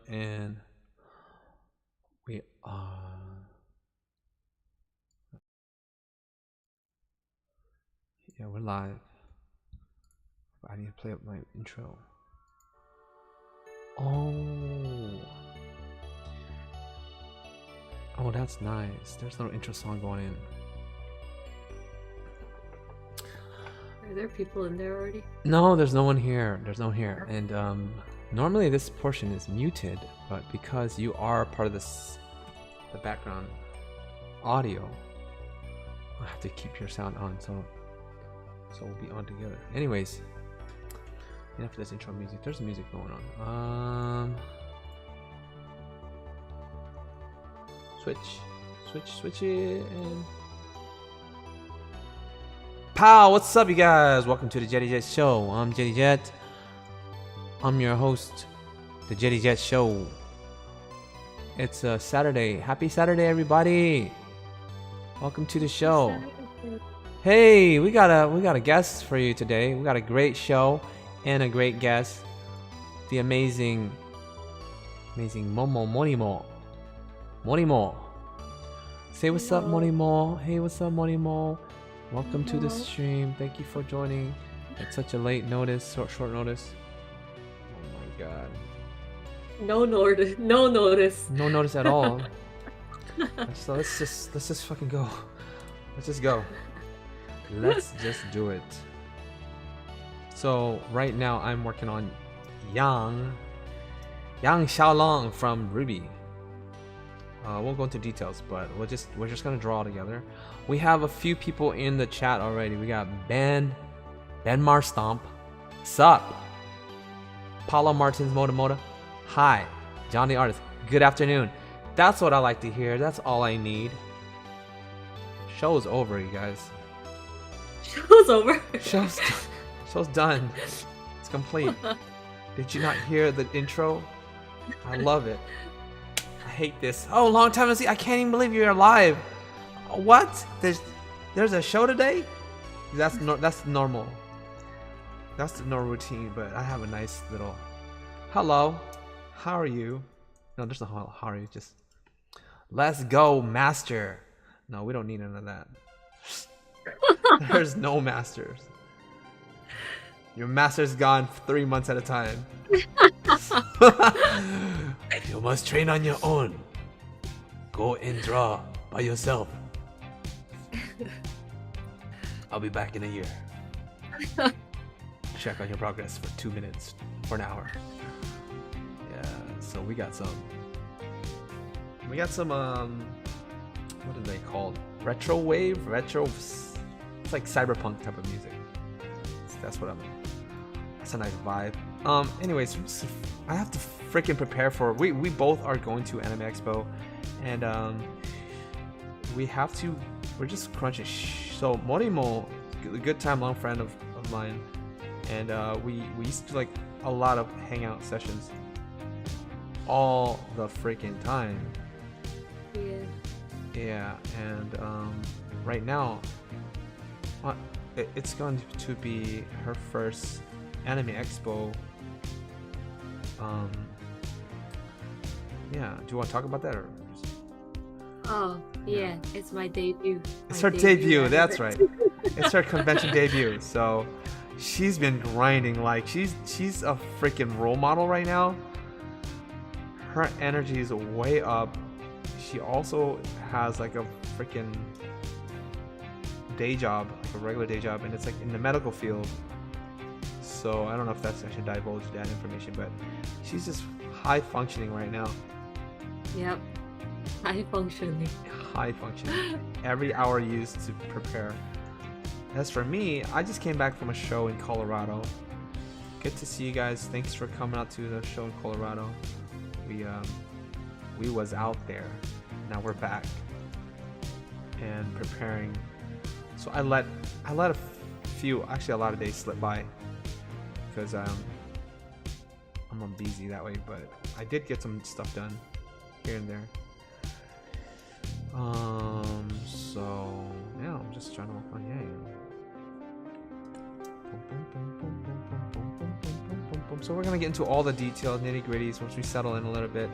and we are. Yeah, we're live. I need to play up my intro. Oh, that's nice. There's no intro song going in. Are there people in there already? No, there's no one here. There's no one here. And normally this portion is muted, but because you are part of this, the background audio, I have to keep your sound on, so we'll be on together. Anyways, enough of this intro music. There's music going on. Switch it. And pow! What's up, you guys? Welcome to the Jetty Jet Show. I'm Jetty Jet. I'm your host, the Jetty Jet Show. It's a Saturday. Happy Saturday, everybody! Welcome to the show. Hey, we got a guest for you today. We got a great show and a great guest, the amazing MomoMorimo. Morimo. Say what's up, Morimo. Hey, what's up, Morimo? Welcome to the stream. Thank you for joining at such a late notice, short notice. Oh my god. No notice. No notice at all. So let's just fucking go. Let's just go. Let's just do it. So right now I'm working on Yang Xiaolong from RWBY. Won't go into details, but we're just gonna draw together. We have a few people in the chat already. We got Ben Marstomp, sup? Paulo Martins Moda. Hi, John the Artist. Good afternoon. That's what I like to hear. That's all I need. Show's over, you guys. Show's over. Show's done. It's complete. Did you not hear the intro? I love it. I hate this. Oh, long time no see. I can't even believe you're alive. What? There's a show today? That's normal. That's the normal routine. But I have a nice little. Hello. How are you? No, there's no how are you. Just let's go, master. No, we don't need none of that. There's no masters. Your master's gone 3 months at a time. You must train on your own. Go and draw by yourself. I'll be back in a year. Check on your progress for 2 minutes, for an hour. Yeah, so we got some what are they called? Retro wave? It's like cyberpunk type of music. That's a nice vibe. Anyways, I have to freaking prepare for. We both are going to Anime Expo, and we're just crunching. So Morimo, a good time, long friend of mine, and we used to like a lot of hangout sessions all the freaking time. Yeah, and right now, it's going to be her first Anime Expo. Yeah, do you want to talk about that or? Oh yeah, it's my debut. It's her debut. That's right. It's her convention debut. So she's been grinding like she's a freaking role model right now. Her energy is way up. She also has like a freaking day job, like a regular day job, and it's like in the medical field. So I don't know if I should divulge that information, but she's just high functioning right now. Yep, high functioning. Every hour used to prepare. As for me, I just came back from a show in Colorado. Good to see you guys. Thanks for coming out to the show in Colorado. We was out there. Now we're back and preparing. So I let a lot of days slip by because I'm busy that way, but I did get some stuff done here and there. So yeah, I'm just trying to work on Yang. boom. So we're gonna get into all the details, nitty gritties once we settle in a little bit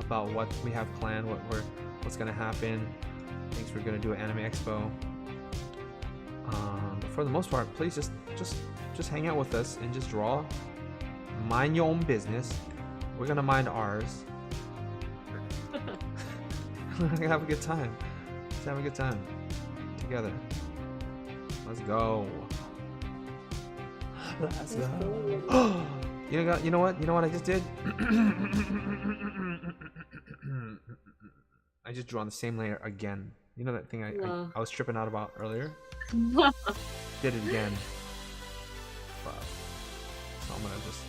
about what we have planned, what's gonna happen, things we're gonna do at Anime Expo. But for the most part, please just hang out with us and just draw. Mind your own business. We're gonna mind ours. We're gonna have a good time. Let's have a good time together. Let's go. Let's go. You know what? You know what I just did? I just drew on the same layer again. You know that thing I was tripping out about earlier? Did it again. Wow. So I'm gonna just.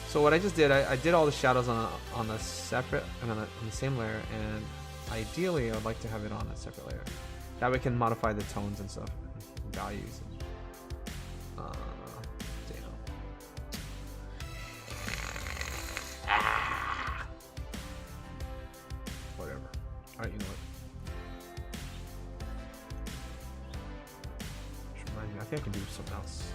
So what I just did, I did all the shadows on the separate and on the same layer, and ideally I would like to have it on a separate layer. That way we can modify the tones and stuff, and values. And, whatever. Alright, you know what? Just remind me, I think I can do something else.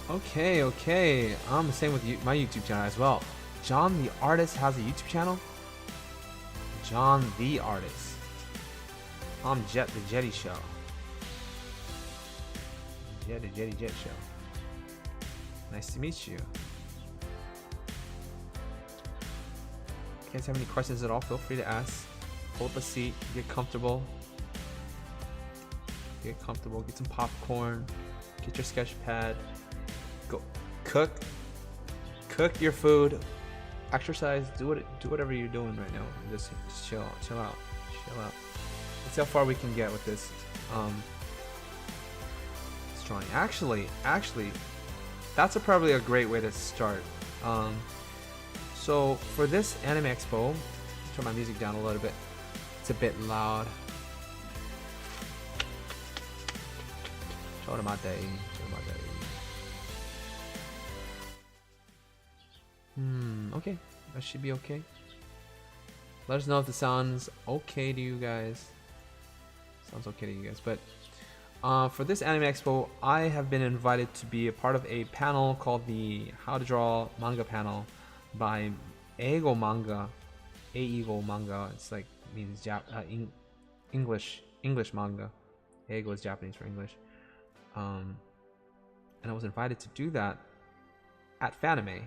Okay. I'm the same with my YouTube channel as well. John the Artist has a YouTube channel. John the Artist. I'm Jet the Jetty Show. Jet the Jetty Jet Show. Nice to meet you. If you guys have any questions at all, feel free to ask. Pull up a seat, get comfortable. Get comfortable, get some popcorn, get your sketch pad, go cook your food, exercise, do whatever you're doing right now. Just chill out. Let's see how far we can get with this drawing. Actually, that's probably a great way to start. So for this Anime Expo, turn my music down a little bit. It's a bit loud. Okay, that should be okay. Let us know if it sounds okay to you guys. Sounds okay to you guys. But for this Anime Expo, I have been invited to be a part of a panel called the How to Draw Manga panel by Eigo Manga. Eigo Manga. It's like means English manga. Eigo is Japanese for English. And I was invited to do that at Fanime.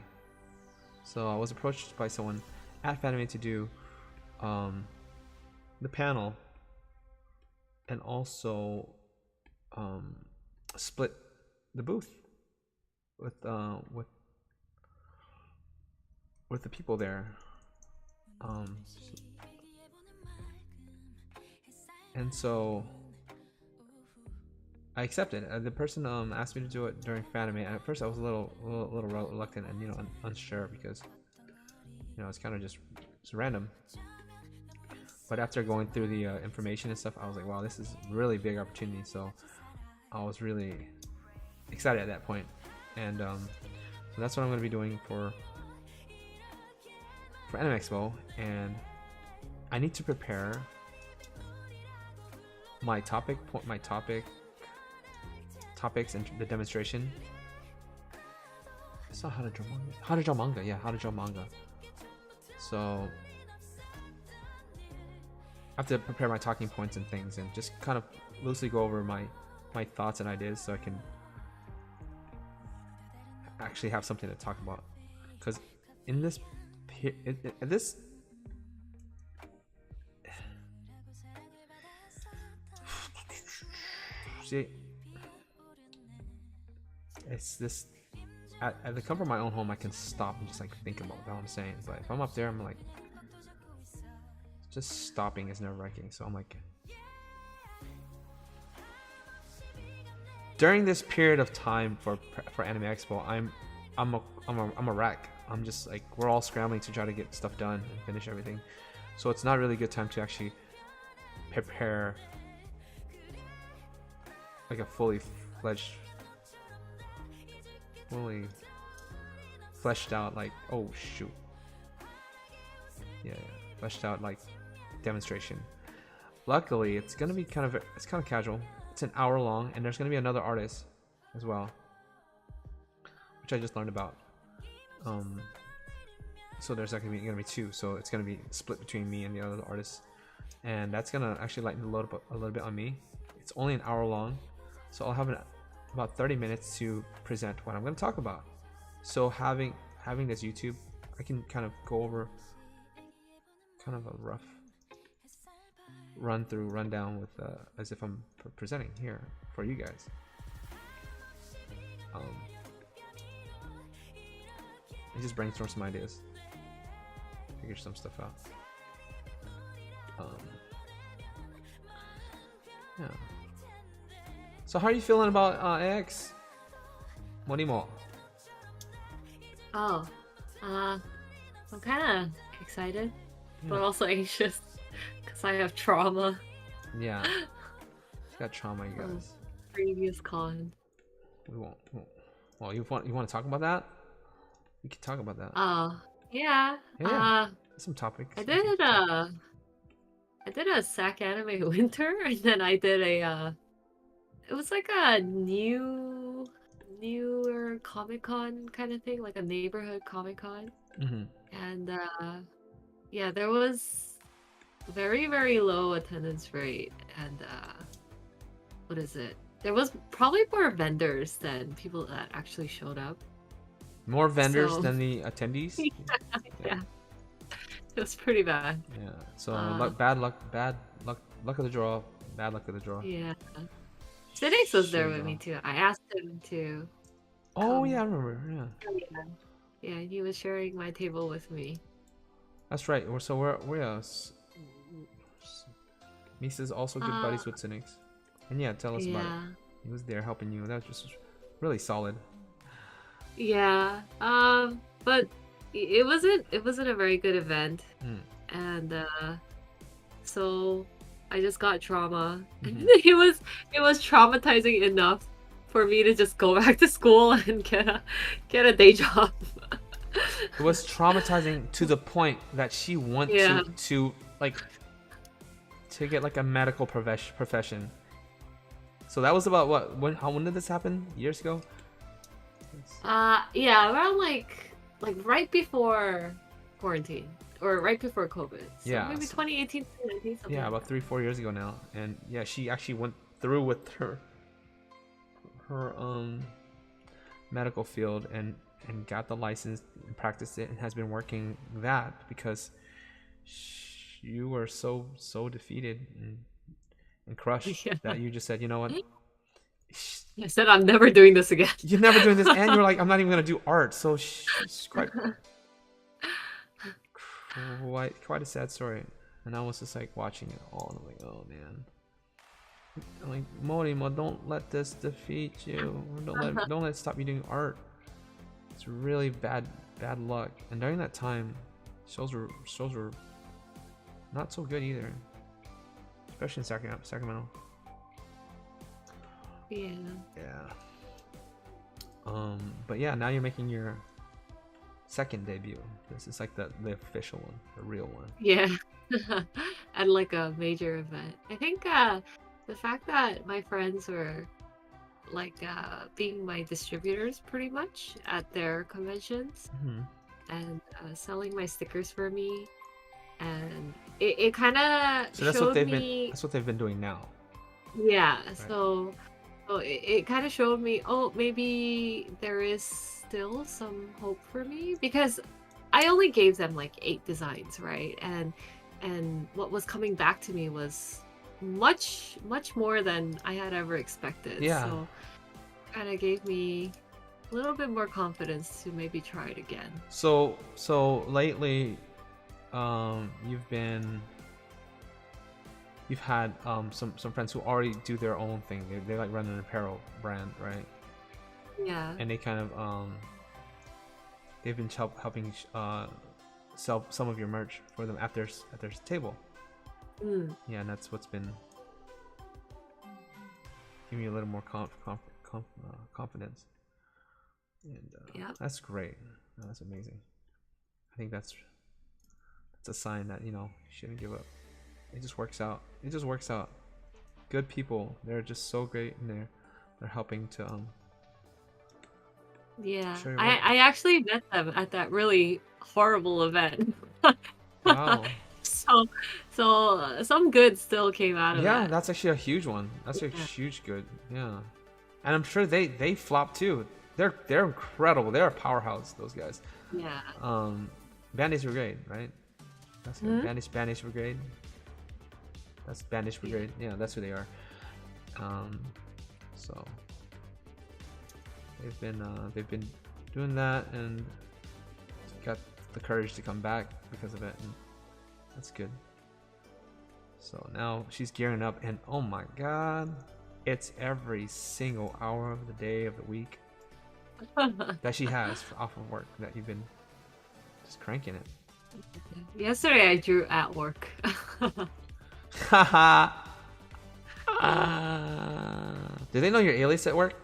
So I was approached by someone at Fanime to do the panel and also split the booth with the people there. And so I accepted. The person asked me to do it during Fanime, and at first I was a little reluctant and unsure because it's kind of just random. But after going through the information and stuff, I was like, wow, this is a really big opportunity. So I was really excited at that point, and so that's what I'm going to be doing for Anime Expo, and I need to prepare my topics and the demonstration. It's not how to draw manga. How to draw manga, yeah, how to draw manga. So I have to prepare my talking points and things, and just kind of loosely go over my thoughts and ideas, so I can actually have something to talk about. Because in this see, it's this at the comfort of my own home, I can stop and just like think about what I'm saying. But if I'm up there, I'm like, just stopping is nerve-wracking. So I'm like, during this period of time for Anime Expo, I'm a wreck. I'm just like, we're all scrambling to try to get stuff done and finish everything. So it's not really a good time to actually prepare like a fully fleshed out, like, oh shoot, yeah, fleshed out like demonstration. Luckily, it's kind of casual. It's an hour long, and there's gonna be another artist as well, which I just learned about. So there's gonna be two. So it's gonna be split between me and the other artists, and that's gonna actually lighten the load up a little bit on me. It's only an hour long, so I'll have about 30 minutes to present what I'm gonna talk about. So having this YouTube, I can kind of go over kind of a rough rundown with as if I'm presenting here for you guys. I just brainstorm some ideas, figure some stuff out. Yeah. So how are you feeling about X? Morimo? Oh, I'm kind of excited, but also anxious because I have trauma. Yeah. Got trauma, you guys. Previous con. We won't. Well, you want to talk about that? We can talk about that. Oh, yeah. Some topics. I did a SAC anime winter, and then I did a it was like a newer Comic-Con kind of thing, like a neighborhood Comic-Con. And yeah, there was very, very low attendance rate, and what is it? There was probably more vendors than people that actually showed up. More vendors than the attendees? Yeah. It was pretty bad. Yeah. So bad luck of the draw. Bad luck of the draw. Yeah. Sinix was there with me too. I asked him to. Oh yeah, I remember. Yeah. Yeah, he was sharing my table with me. That's right. We're Misa's also good buddies with Sinix. And yeah, tell us about it. He was there helping you. That was just really solid. Yeah. But it wasn't a very good event. And so I just got trauma. It was traumatizing enough for me to just go back to school and get a day job. It was traumatizing to the point that she wanted to get like a medical profession. So that was about when did this happen? Years ago? Yeah, around like right before quarantine or right before COVID. So yeah, maybe 2018, 2019, something. Yeah, about 3-4 years ago now. And yeah, she actually went through with her medical field and got the license and practiced it and has been working that because you were so defeated and crushed that you just said, you know what? I said I'm never doing this again. You're never doing this, and you're like, I'm not even gonna do art. So she's quite a sad story. And I was just like watching it all, and I'm like, oh man. I'm like, Morimo, don't let this defeat you. Don't let it stop you doing art. It's really bad luck. And during that time, shows were not so good either, especially in Sacramento. Yeah. But yeah, now you're making your second debut. This is like the official one, the real one. Yeah. At like a major event. I think the fact that my friends were like being my distributors pretty much at their conventions and selling my stickers for me, and it kind of showed me. That's what they've been doing now. Yeah. Right. So it kind of showed me, oh, maybe there is still some hope for me, because I only gave them like 8 designs, right? And what was coming back to me was much more than I had ever expected. Yeah. So kind of gave me a little bit more confidence to maybe try it again. So lately, you've had some friends who already do their own thing. They like run an apparel brand, right? Yeah. And they kind of they've been helping sell some of your merch for them at their table. Yeah, and that's what's been giving you a little more confidence. And that's great. That's amazing. I think that's it's a sign that, you shouldn't give up. It just works out. It just works out. Good people. They're just so great, and they're helping to Yeah, show your work. I actually met them at that really horrible event. Wow. So some good still came out of Yeah, that. that's actually a huge one. That's a huge good. Yeah, and I'm sure they flop too. They're incredible. They're a powerhouse. Those guys. Yeah. Bandits Brigade, right? That's good. Bandits Brigade. That's Bandits Brigade. Yeah, that's who they are. So they've been doing that and got the courage to come back because of it, and that's good. So now she's gearing up, and oh my god, it's every single hour of the day of the week that she has off of work that you've been just cranking it. Yesterday I drew at work. Haha. Do they know your alias at work?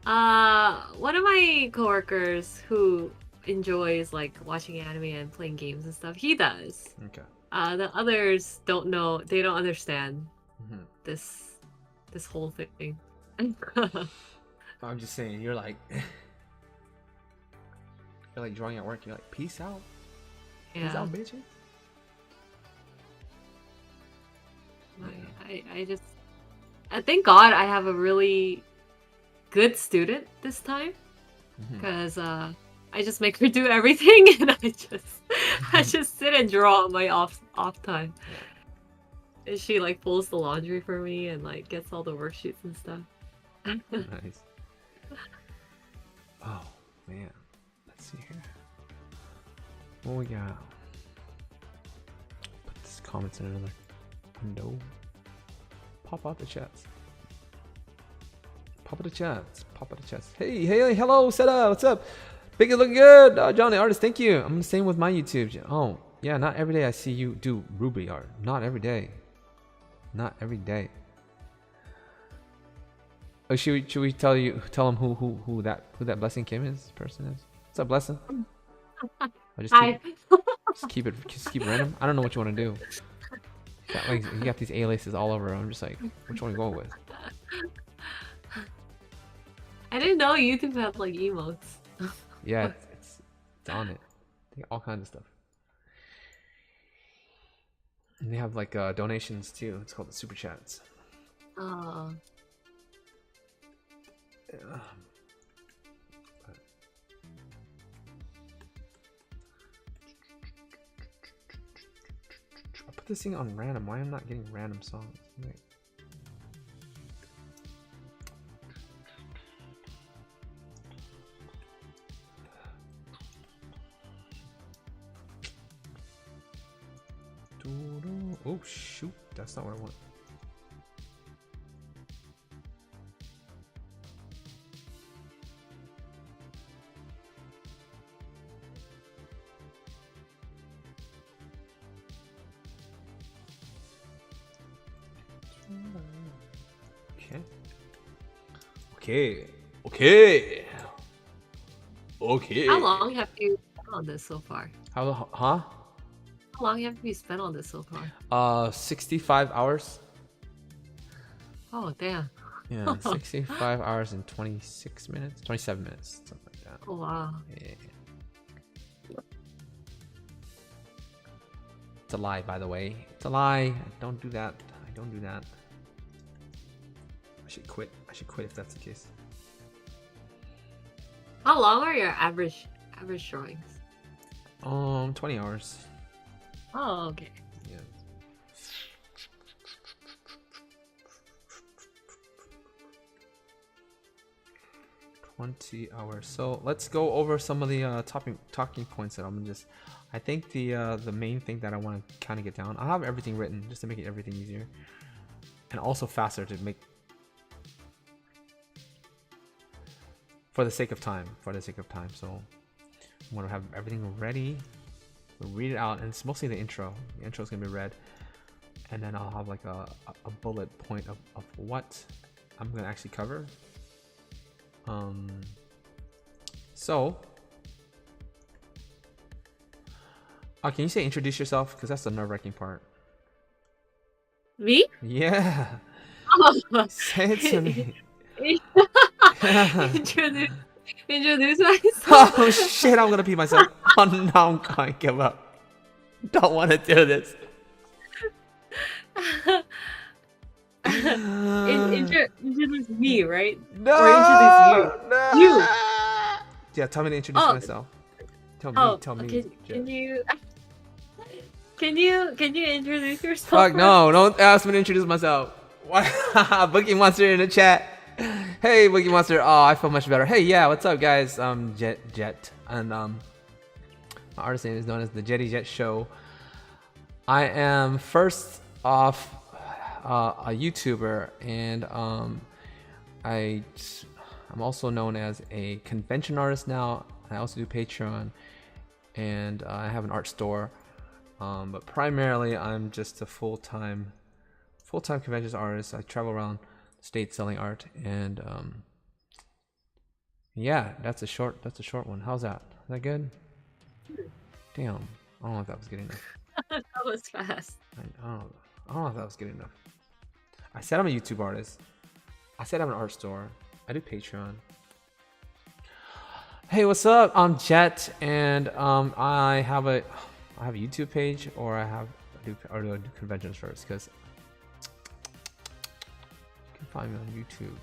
One of my coworkers who enjoys like watching anime and playing games and stuff, he does. Okay. The others don't know. They don't understand Mm-hmm. this whole thing. I'm just saying, you're like drawing at work. You're like, peace out. Peace Yeah. out, bitches. I thank God I have a really good student this time, because I just make her do everything, and I just sit and draw on my off time. And she like folds the laundry for me and like gets all the worksheets and stuff. Nice. Oh man, let's see here. What we got? Put this comments in another window. Pop out the chats. Pop out the chats. Pop out the chats. Hey, hello, Seta, what's up? Big is looking good. Johnny Artist, thank you. I'm the same with my YouTube. Oh, yeah, not every day I see you do RWBY art. Not every day. Not every day. Oh, should we tell them who that Blessing Kim person is? What's up, Blessing? Hi. Just keep it random. I don't know what you want to do. You got these aliases all over. I'm just like, which one you going with? I didn't know YouTube had like emotes. Yeah, it's on it. They got all kinds of stuff. And they have like donations too. It's called the super chats. Oh. Yeah. I put this thing on random. Why am I not getting random songs? Wait. Oh shoot, that's not what I want. Okay. How long have you spent on this so far? Huh? How long have you spent on this so far? 65 hours. Oh, damn. Yeah, 65 hours and 26 minutes, 27 minutes, something like that. Oh, wow. Yeah. It's a lie, by the way. It's a lie. Don't do that. I don't do that. I should quit. I should quit if that's the case. How long are your average drawings? 20 hours. Oh, okay. Yeah. $20 hours. So let's go over some of the talking points that I'm just. I think the main thing that I want to kind of get down. I'll have everything written just to make everything easier, and also faster to make. For the sake of time. So I'm gonna have everything ready. We'll read it out, and it's mostly the intro. The intro is gonna be read, and then I'll have like a bullet point of what I'm gonna actually cover. So Oh, can you say introduce yourself? Because that's the nerve-wracking part. Me? Yeah. Oh. Say it to me. Introduce myself. Oh shit! I'm gonna pee myself. Oh no! I'm going to give up. Don't want to do this. Introduce me, right? No. Or introduce you. No. You. Yeah, tell me to introduce myself. Tell me. Can you introduce yourself? Fuck first? no! Don't ask me to introduce myself. What? Boogie Monster in the chat. Hey, Boogie Monster. Oh, I feel much better. Hey, yeah, what's up, guys? Jet, and my artist name is known as the Jetty Jet Show. I am first off a YouTuber, and I'm also known as a convention artist now. I also do Patreon, and I have an art store. But primarily, I'm just a full-time conventions artist. I travel around the state selling art, and yeah, that's a short one. How's that? Is that good? Damn, I don't know if that was good enough. That was fast. I don't know if that was good enough. I said I'm a YouTube artist. I said I'm an art store. I do Patreon. Hey, what's up? I'm Jet, and I have a YouTube page, or I do conventions first, because you can find me on YouTube.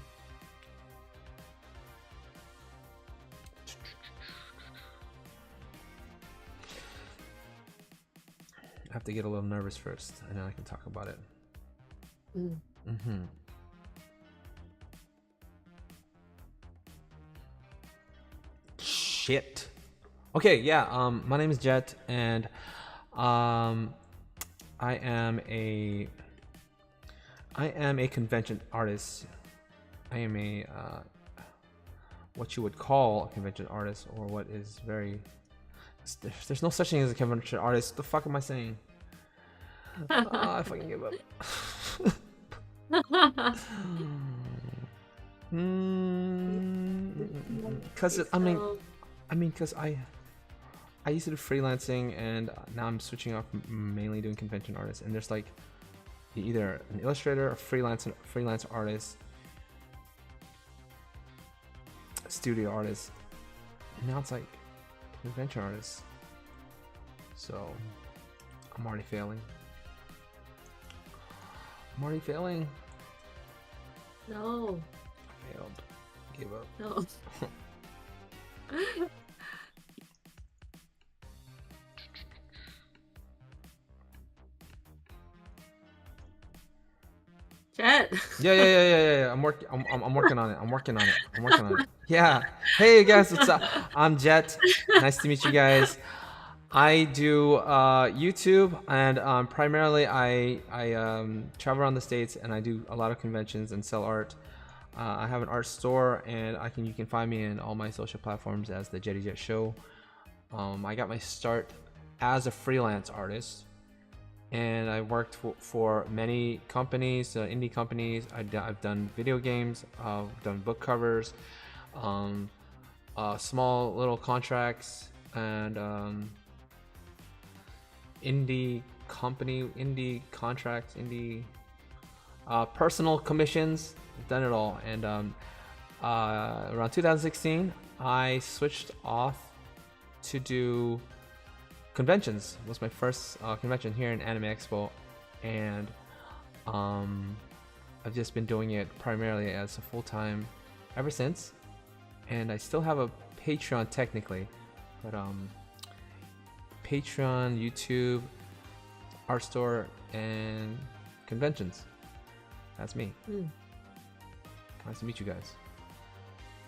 I have to get a little nervous first, and then I can talk about it. Shit. Okay, yeah. My name is Jet, and I am a convention artist. I am a what you would call a convention artist, or what is very. There's no such thing as a convention artist. What the fuck am I saying? I fucking give up. Because because I used to do freelancing, and now I'm switching off mainly doing convention artists. And there's like either an illustrator, a freelance artist, a studio artist. And now it's like convention artist. So I'm already failing. No. Failed. Gave up. No. Jet. Yeah. I'm working on it. Yeah. Hey guys, what's up? I'm Jet. Nice to meet you guys. I do YouTube, and primarily I travel around the States, and I do a lot of conventions and sell art. I have an art store, and you can find me in all my social platforms as the Jetty Jet Show. I got my start as a freelance artist, and I worked for many companies, indie companies. I've done video games, I've done book covers, small little contracts, and indie contracts, personal commissions. I've done it all. And around 2016, I switched off to do conventions. It was my first convention here in Anime Expo, and I've just been doing it primarily as a full-time ever since. And I still have a Patreon technically, but Patreon, YouTube, art store, and conventions. That's me. Nice to meet you guys.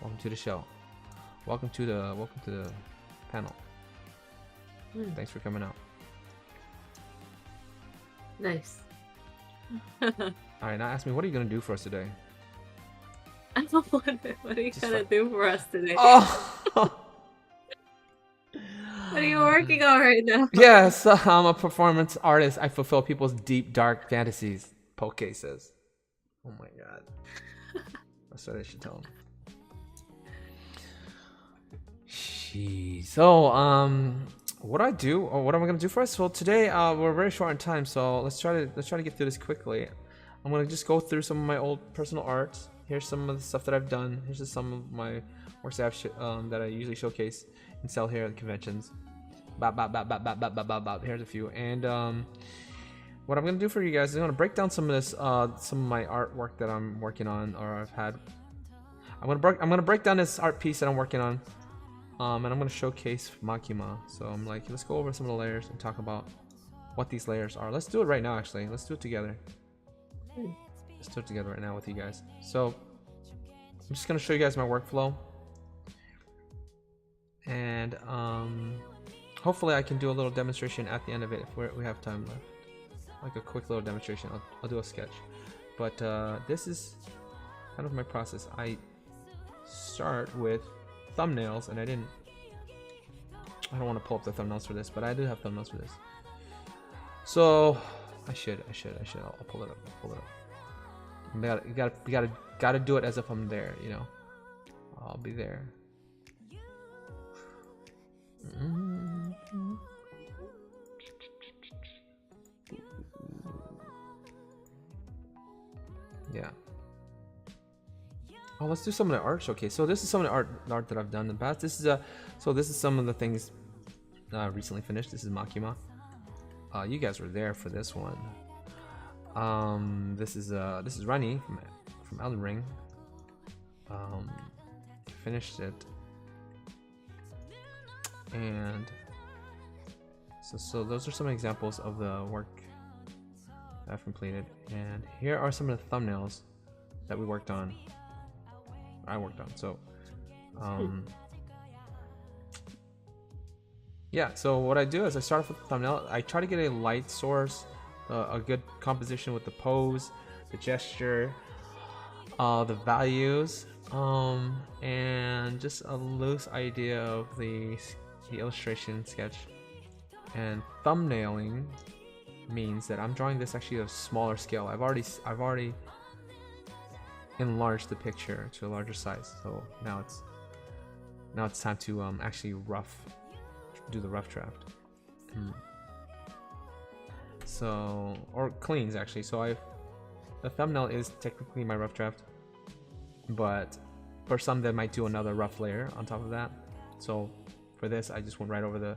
Welcome to the show. Welcome to the panel. Thanks for coming out. Nice. All right, now ask me, what are you gonna do for us today? I don't want it. What are you gonna do for us today? Oh. What are you working on right now? Yes, I'm a performance artist. I fulfill people's deep, dark fantasies. Poke says. Oh my god. That's what I should tell him. Jeez. So, what I do, or what am I gonna do first? Well, today we're very short on time, so let's try to get through this quickly. I'm gonna just go through some of my old personal art. Here's some of the stuff that I've done. Here's just some of my works that I usually showcase and sell here at conventions. Here's a few. And what I'm gonna do for you guys is I'm gonna break down some of this, some of my artwork that I'm working on, or I've had. I'm gonna break down this art piece that I'm working on. And I'm gonna showcase Makima. So I'm like, let's go over some of the layers and talk about what these layers are. Let's do it right now, actually. Let's do it together. Let's do it together right now with you guys. So I'm just gonna show you guys my workflow, and hopefully I can do a little demonstration at the end of it if we have time left, like a quick little demonstration. I'll do a sketch, but this is kind of my process. I start with thumbnails, and I don't want to pull up the thumbnails for this, but I do have thumbnails for this. So I should. I'll pull it up. You gotta do it as if I'm there, you know. I'll be there. Yeah. Oh, let's do some of the art showcase. So this is some of the art that I've done in the past. This is some of the things recently finished. This is Makima. You guys were there for this one. This is Rani from Elden Ring. Finished it, and so those are some examples of the work I've completed. And here are some of the thumbnails that we worked on. I worked on. So, yeah. So what I do is I start off with the thumbnail. I try to get a light source, a good composition with the pose, the gesture, the values, and just a loose idea of the illustration sketch. And thumbnailing means that I'm drawing this actually at a smaller scale. I've already enlarged the picture to a larger size. So now it's time to actually do the rough draft. So, or cleans actually. So the thumbnail is technically my rough draft, but for some they might do another rough layer on top of that. So for this, I just went right over the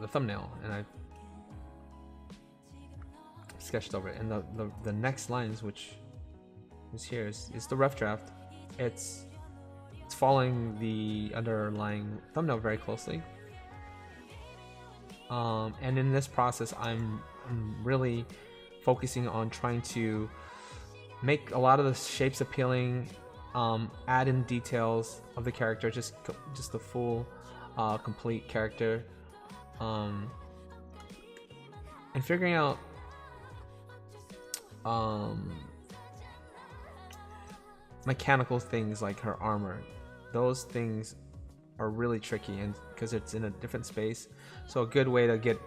thumbnail, and I sketched over it. And the next lines, which is here, is the rough draft. It's following the underlying thumbnail very closely. And in this process, I'm really focusing on trying to make a lot of the shapes appealing, add in details of the character, just the full, complete character, and figuring out mechanical things like her armor. Those things are really tricky, and because it's in a different space. So a good way to get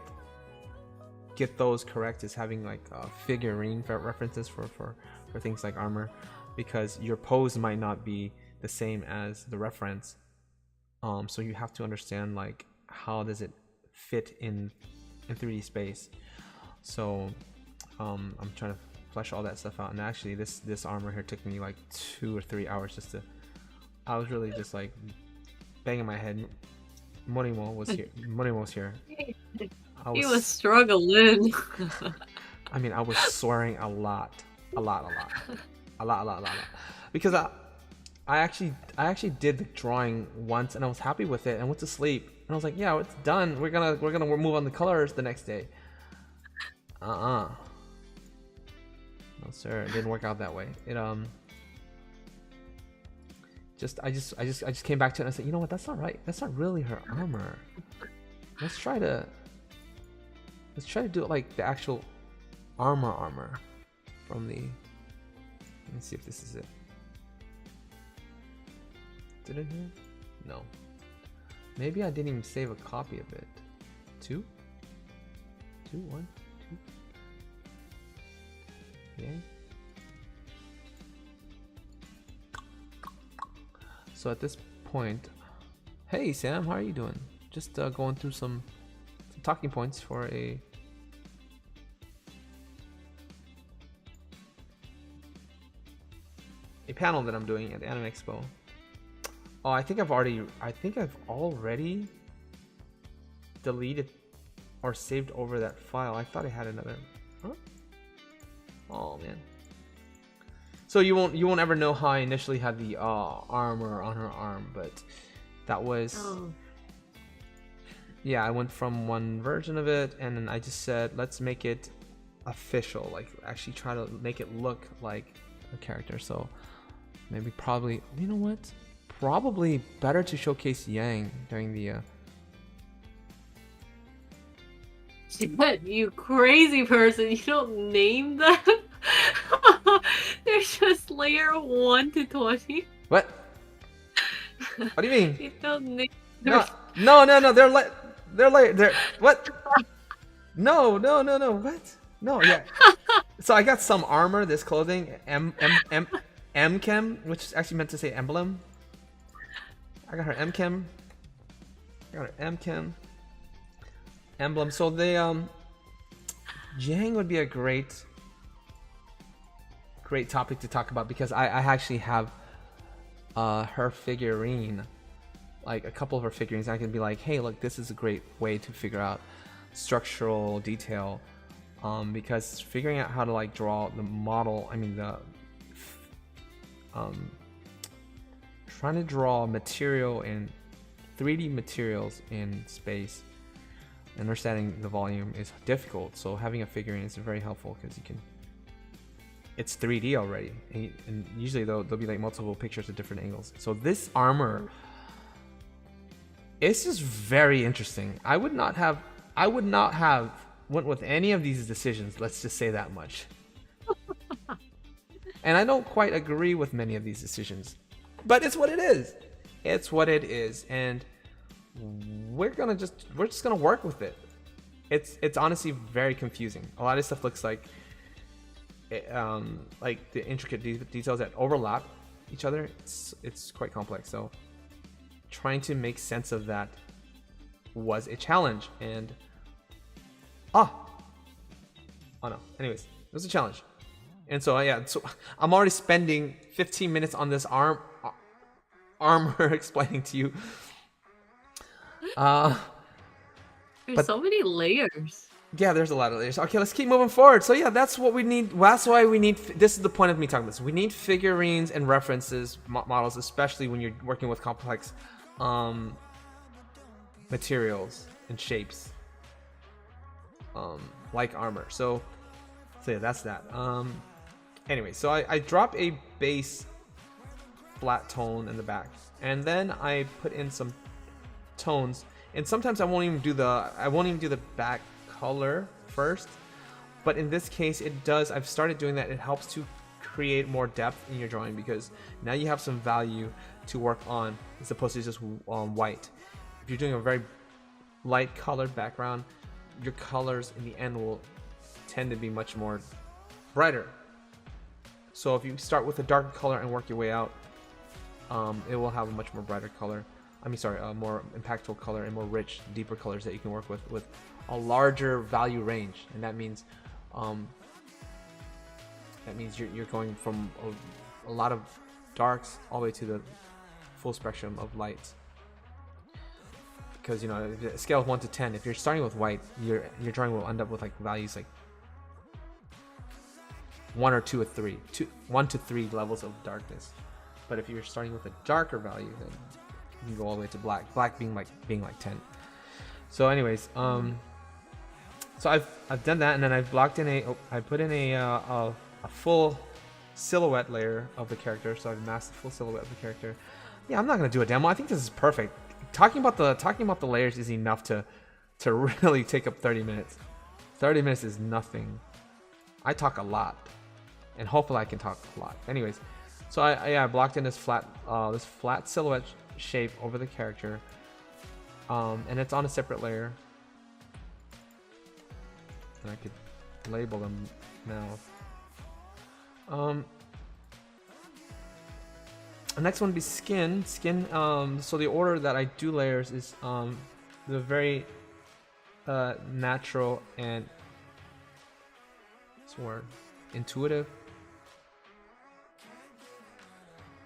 those correct is having like figurine references for things like armor, because your pose might not be the same as the reference. So you have to understand like how does it fit in 3D space. So I'm trying to flesh all that stuff out, and actually this armor here took me like 2 or 3 hours just to. I was really just like banging my head. Morimo was here. He was struggling. I mean, I was swearing a lot, because I actually did the drawing once, and I was happy with it, and went to sleep, and I was like, yeah, it's done. We're gonna move on the colors the next day. No, sir, it didn't work out that way. It I just came back to it and I said, you know what, that's not right. That's not really her armor. Let's try to do it like the actual armor from the. Let me see if this is it. Did it here? No. Maybe I didn't even save a copy of it. 2, 1, 2. Yeah. So at this point, hey Sam, how are you doing? Just going through some talking points for a panel that I'm doing at Anime Expo. Oh, I think I've already deleted or saved over that file. I thought I had another. Huh? Oh man. So you won't ever know how I initially had the armor on her arm, but that was yeah, I went from one version of it and then I just said let's make it official, like actually try to make it look like a character. So maybe probably, you know what? Probably better to showcase Yang during the You crazy person, you don't name them? They're just layer 1 to 20. What? What do you mean? You don't name No, them. no, they're what? No, what? No, yeah. So I got some armor, this clothing, M-Chem, which is actually meant to say emblem. I got her M-Chem. Emblem. So they Jang would be a great topic to talk about because I actually have her figurine, like a couple of her figurines. I can be like, hey, look, this is a great way to figure out structural detail, because figuring out how to like draw the model, I mean the trying to draw material in 3D materials in space, understanding the volume is difficult. So having a figurine is very helpful because you can. It's 3D already, and usually there'll be like multiple pictures at different angles. So this armor, it's just very interesting. I would not have went with any of these decisions. Let's just say that much. And I don't quite agree with many of these decisions, but it's what it is. It's what it is, and we're just gonna work with it. It's honestly very confusing. A lot of stuff looks like the intricate details that overlap each other. It's quite complex. So trying to make sense of that was a challenge, and oh no. Anyways, it was a challenge. And so yeah, so I'm already spending 15 minutes on this armor explaining to you. There's so many layers. Yeah, there's a lot of layers. Okay, let's keep moving forward. So yeah, that's what we need. That's why we need. This is the point of me talking about this. We need figurines and references models, especially when you're working with complex materials and shapes, like armor. So yeah, that's that. Anyway, so I drop a base flat tone in the back, and then I put in some tones. And sometimes I won't even do the back color first, but in this case it does. I've started doing that. It helps to create more depth in your drawing because now you have some value to work on as opposed to just white. If you're doing a very light colored background, your colors in the end will tend to be much more brighter. So if you start with a darker color and work your way out, it will have a much more brighter color. A more impactful color and more rich, deeper colors that you can work with a larger value range. And that means you're going from a lot of darks all the way to the full spectrum of lights. Because the scale of 1 to 10, if you're starting with white, your drawing will end up with like values like 1 or 2 or 3, 1 to 3 levels of darkness. But if you're starting with a darker value, then you can go all the way to black being like 10. So anyways, so I've done that, and then I've blocked in I put in a full silhouette layer of the character. So I've masked the full silhouette of the character. Yeah, I'm not gonna do a demo. I think this is perfect. Talking about the layers is enough to really take up 30 minutes. 30 minutes is nothing. I talk a lot, and hopefully I can talk a lot. Anyways, so I blocked in this flat silhouette shape over the character, and it's on a separate layer, and I could label them now. The next one would be skin. Skin. So the order that I do layers is the very natural and what's the word? Intuitive.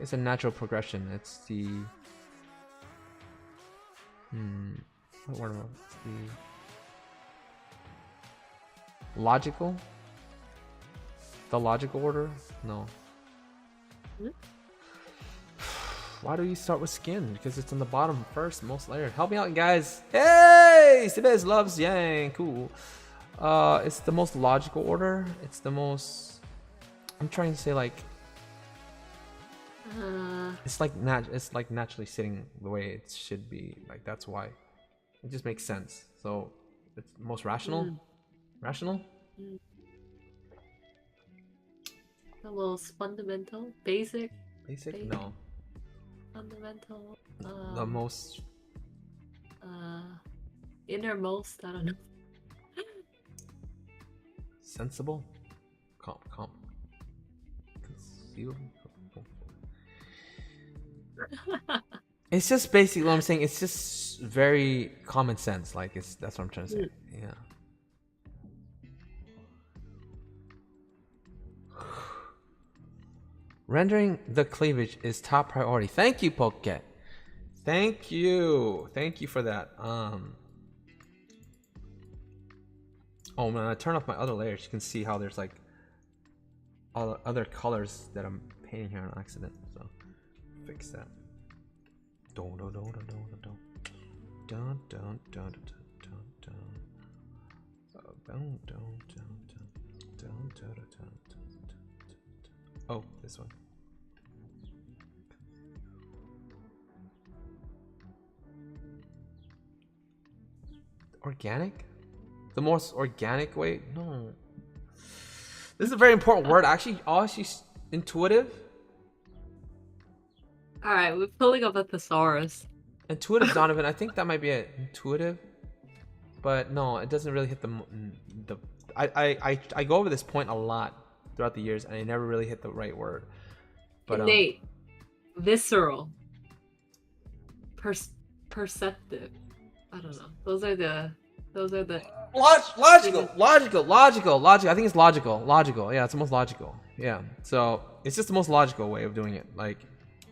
It's a natural progression. It's the what word am I? It's the logical. The logical order? No. Why do you start with skin? Because it's on the bottom first, most layered. Help me out, guys. Hey, Sibes loves Yang. Cool. It's the most logical order. It's the most. I'm trying to say like. It's like naturally sitting the way it should be. Like that's why. It just makes sense. So it's most rational. Rational. The most fundamental, basic. Basic? No. Fundamental. The most. Innermost. I don't know. Sensible. Conceivable. It's just basically what I'm saying. It's just very common sense. Like that's what I'm trying to say. Yeah. Rendering the cleavage is top priority. Thank you, Poket. Thank you for that. Oh man, I turn off my other layers. You can see how there's like all other colors that I'm painting here on accident. So fix that. Don't. Oh, this one. Organic? The most organic way? No. This is a very important word. Actually, intuitive. All right, we're pulling up a thesaurus. Intuitive, Donovan. I think that might be it. Intuitive, but no, it doesn't really hit the. I go over this point a lot throughout the years, and I never really hit the right word. But innate, visceral, perceptive. I don't know. Those are the. Logical. I think it's logical. Yeah, it's the most logical. Yeah. So it's just the most logical way of doing it. Like,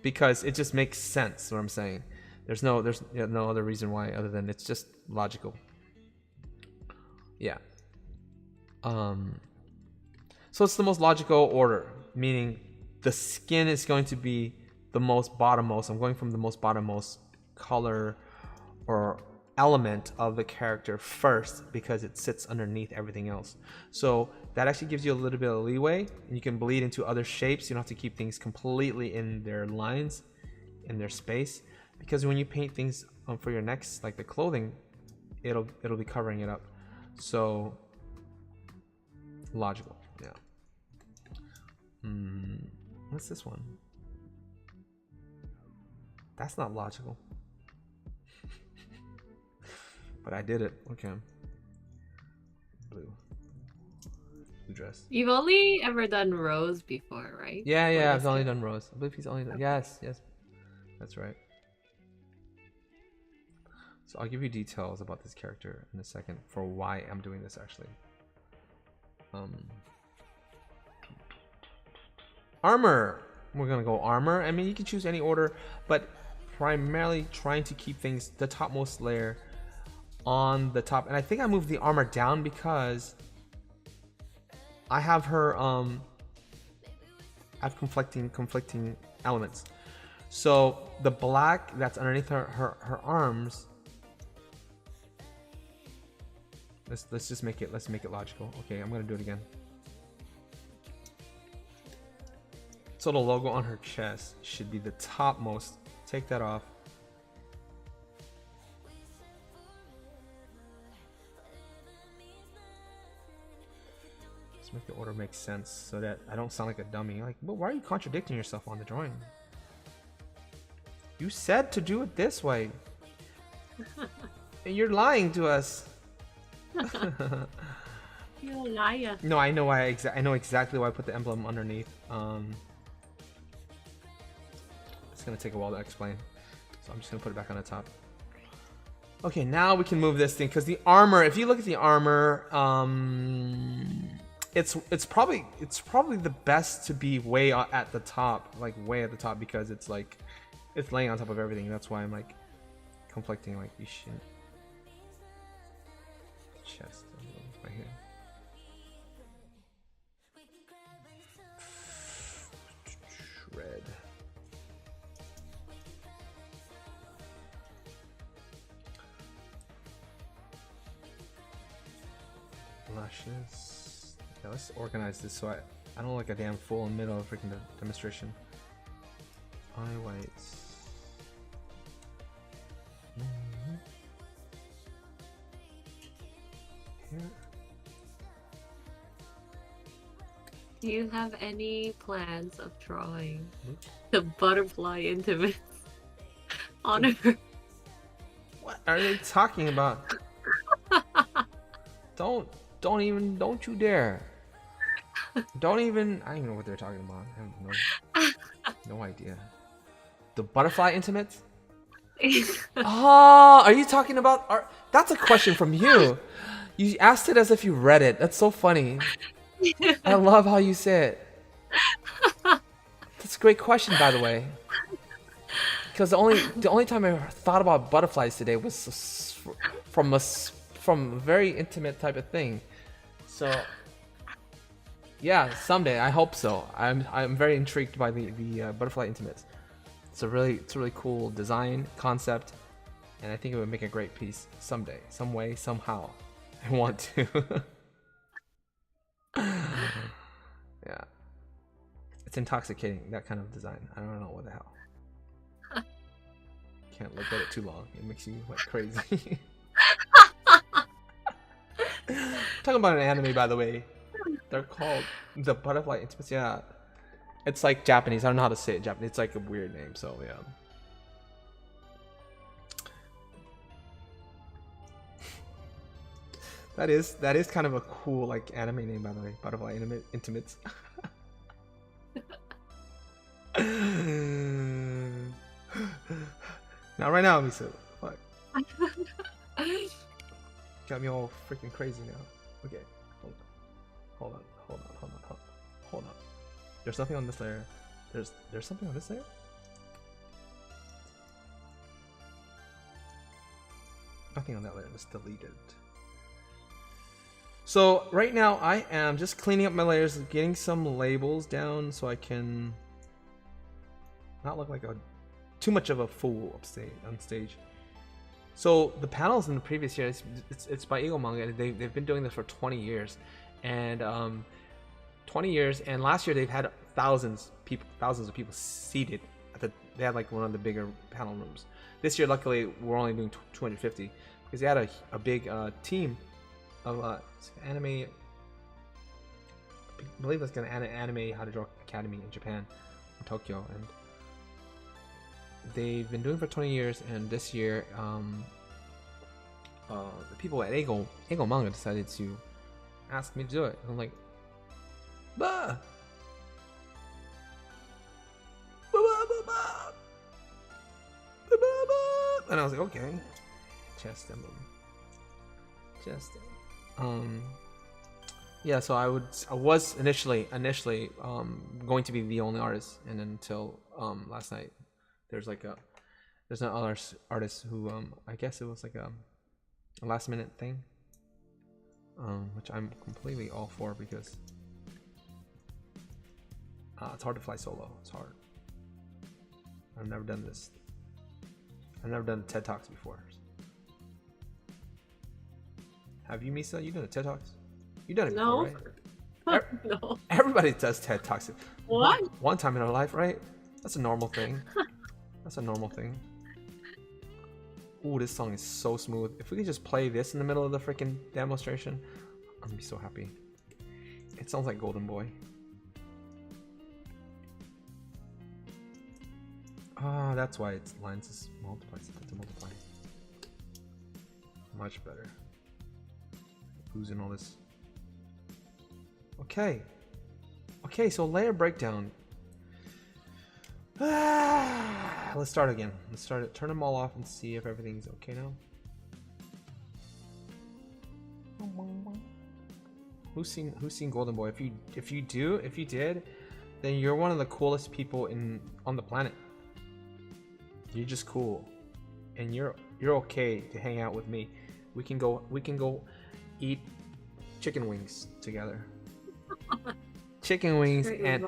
because it just makes sense. What I'm saying. There's no other reason why other than it's just logical. Yeah. So it's the most logical order, meaning the skin is going to be the most bottommost. I'm going from the most bottommost color or element of the character first because it sits underneath everything else. So that actually gives you a little bit of leeway, and you can bleed into other shapes. You don't have to keep things completely in their lines, in their space, because when you paint things for your next, like the clothing, it'll be covering it up. So logical. Yeah. What's this one? That's not logical. But I did it. Okay. Blue dress. You've only ever done rose before, right? Yeah, I've only done rose. I believe he's only done. Yes. That's right. So I'll give you details about this character in a second for why I'm doing this actually. Armor. We're gonna go armor. I mean, you can choose any order, but primarily trying to keep things the topmost layer on the top. And I think I moved the armor down because I have her I have conflicting elements. So the black that's underneath her arms, let's just make it logical. Okay, I'm gonna do it again. So the logo on her chest should be the topmost. Take that off. Make the order make sense so that I don't sound like a dummy. Like, well, why are you contradicting yourself on the drawing? You said to do it this way. And you're lying to us. You're a liar. No, I know why. I know exactly why I put the emblem underneath. Let's gonna take a while to explain. So I'm just gonna put it back on the top. Okay, now we can move this thing because the armor. If you look at the armor, it's probably the best to be way at the top, like way at the top, because it's like it's laying on top of everything. That's why I'm like conflicting. Like you shit. Chest right here. Red. Lashes. Yeah, let's organize this so I don't look like a damn fool in the middle of a freaking demonstration. Eye whites. Here. Do you have any plans of drawing the butterfly intimates on her? What are they talking about? Don't you dare. Don't even, I don't even know what they're talking about. I have no idea. The butterfly intimates? Oh, are you talking about, that's a question from you. You asked it as if you read it. That's so funny. I love how you say it. That's a great question, by the way. Because the only time I thought about butterflies today was from a very intimate type of thing. So yeah, someday I hope so. I'm very intrigued by the butterfly intimates. It's a really cool design concept, and I think it would make a great piece someday, some way, somehow. I want to. Yeah, it's intoxicating, that kind of design. I don't know what the hell. Can't look at it too long. It makes you like crazy. Talking about an anime, by the way. They're called the Butterfly Intimates. Yeah, it's like Japanese. I don't know how to say it in Japanese. It's like a weird name. So yeah. That is kind of a cool like anime name, by the way. Butterfly Intimates. Not right now, Misa. Fuck. Got me all freaking crazy now. Okay, hold on. There's nothing on this layer. There's something on this layer? Nothing on that layer. Let's delete it. So right now I am just cleaning up my layers, getting some labels down so I can not look like too much of a fool on stage. So the panels in the previous year, it's by Eagle Manga. They've been doing this for 20 years, and 20 years. And last year they've had thousands of people seated. They had like one of the bigger panel rooms. This year, luckily, we're only doing 250 because they had a big team of anime. I believe that's an anime how to draw academy in Japan, in Tokyo, and they've been doing it for 20 years. And this year, the people at Eagle Manga decided to ask me to do it. And I'm like, bah! And I was like, okay. Chest emblem. Yeah, so I was initially going to be the only artist, and then until last night there's another artist who I guess it was like a last minute thing, which I'm completely all for because it's hard to fly solo. It's hard. I've never done this. I've never done TED Talks before. Have you, Misa? You done a TED Talks? You done it before, right? No. Everybody does TED Talks. What? One time in our life, right? That's a normal thing. That's a normal thing. Ooh, this song is so smooth. If we could just play this in the middle of the freaking demonstration, I'm gonna be so happy. It sounds like Golden Boy. Ah, that's why it's lines is multiplies to multiply. Much better. Losing all this. Okay. Okay, so layer breakdown. let's start again. Let's start it. Turn them all off and see if everything's okay now. Who's seen Golden Boy? If you did, then you're one of the coolest people on the planet. You're just cool, and you're okay to hang out with me. We can go eat chicken wings together. Chicken wings and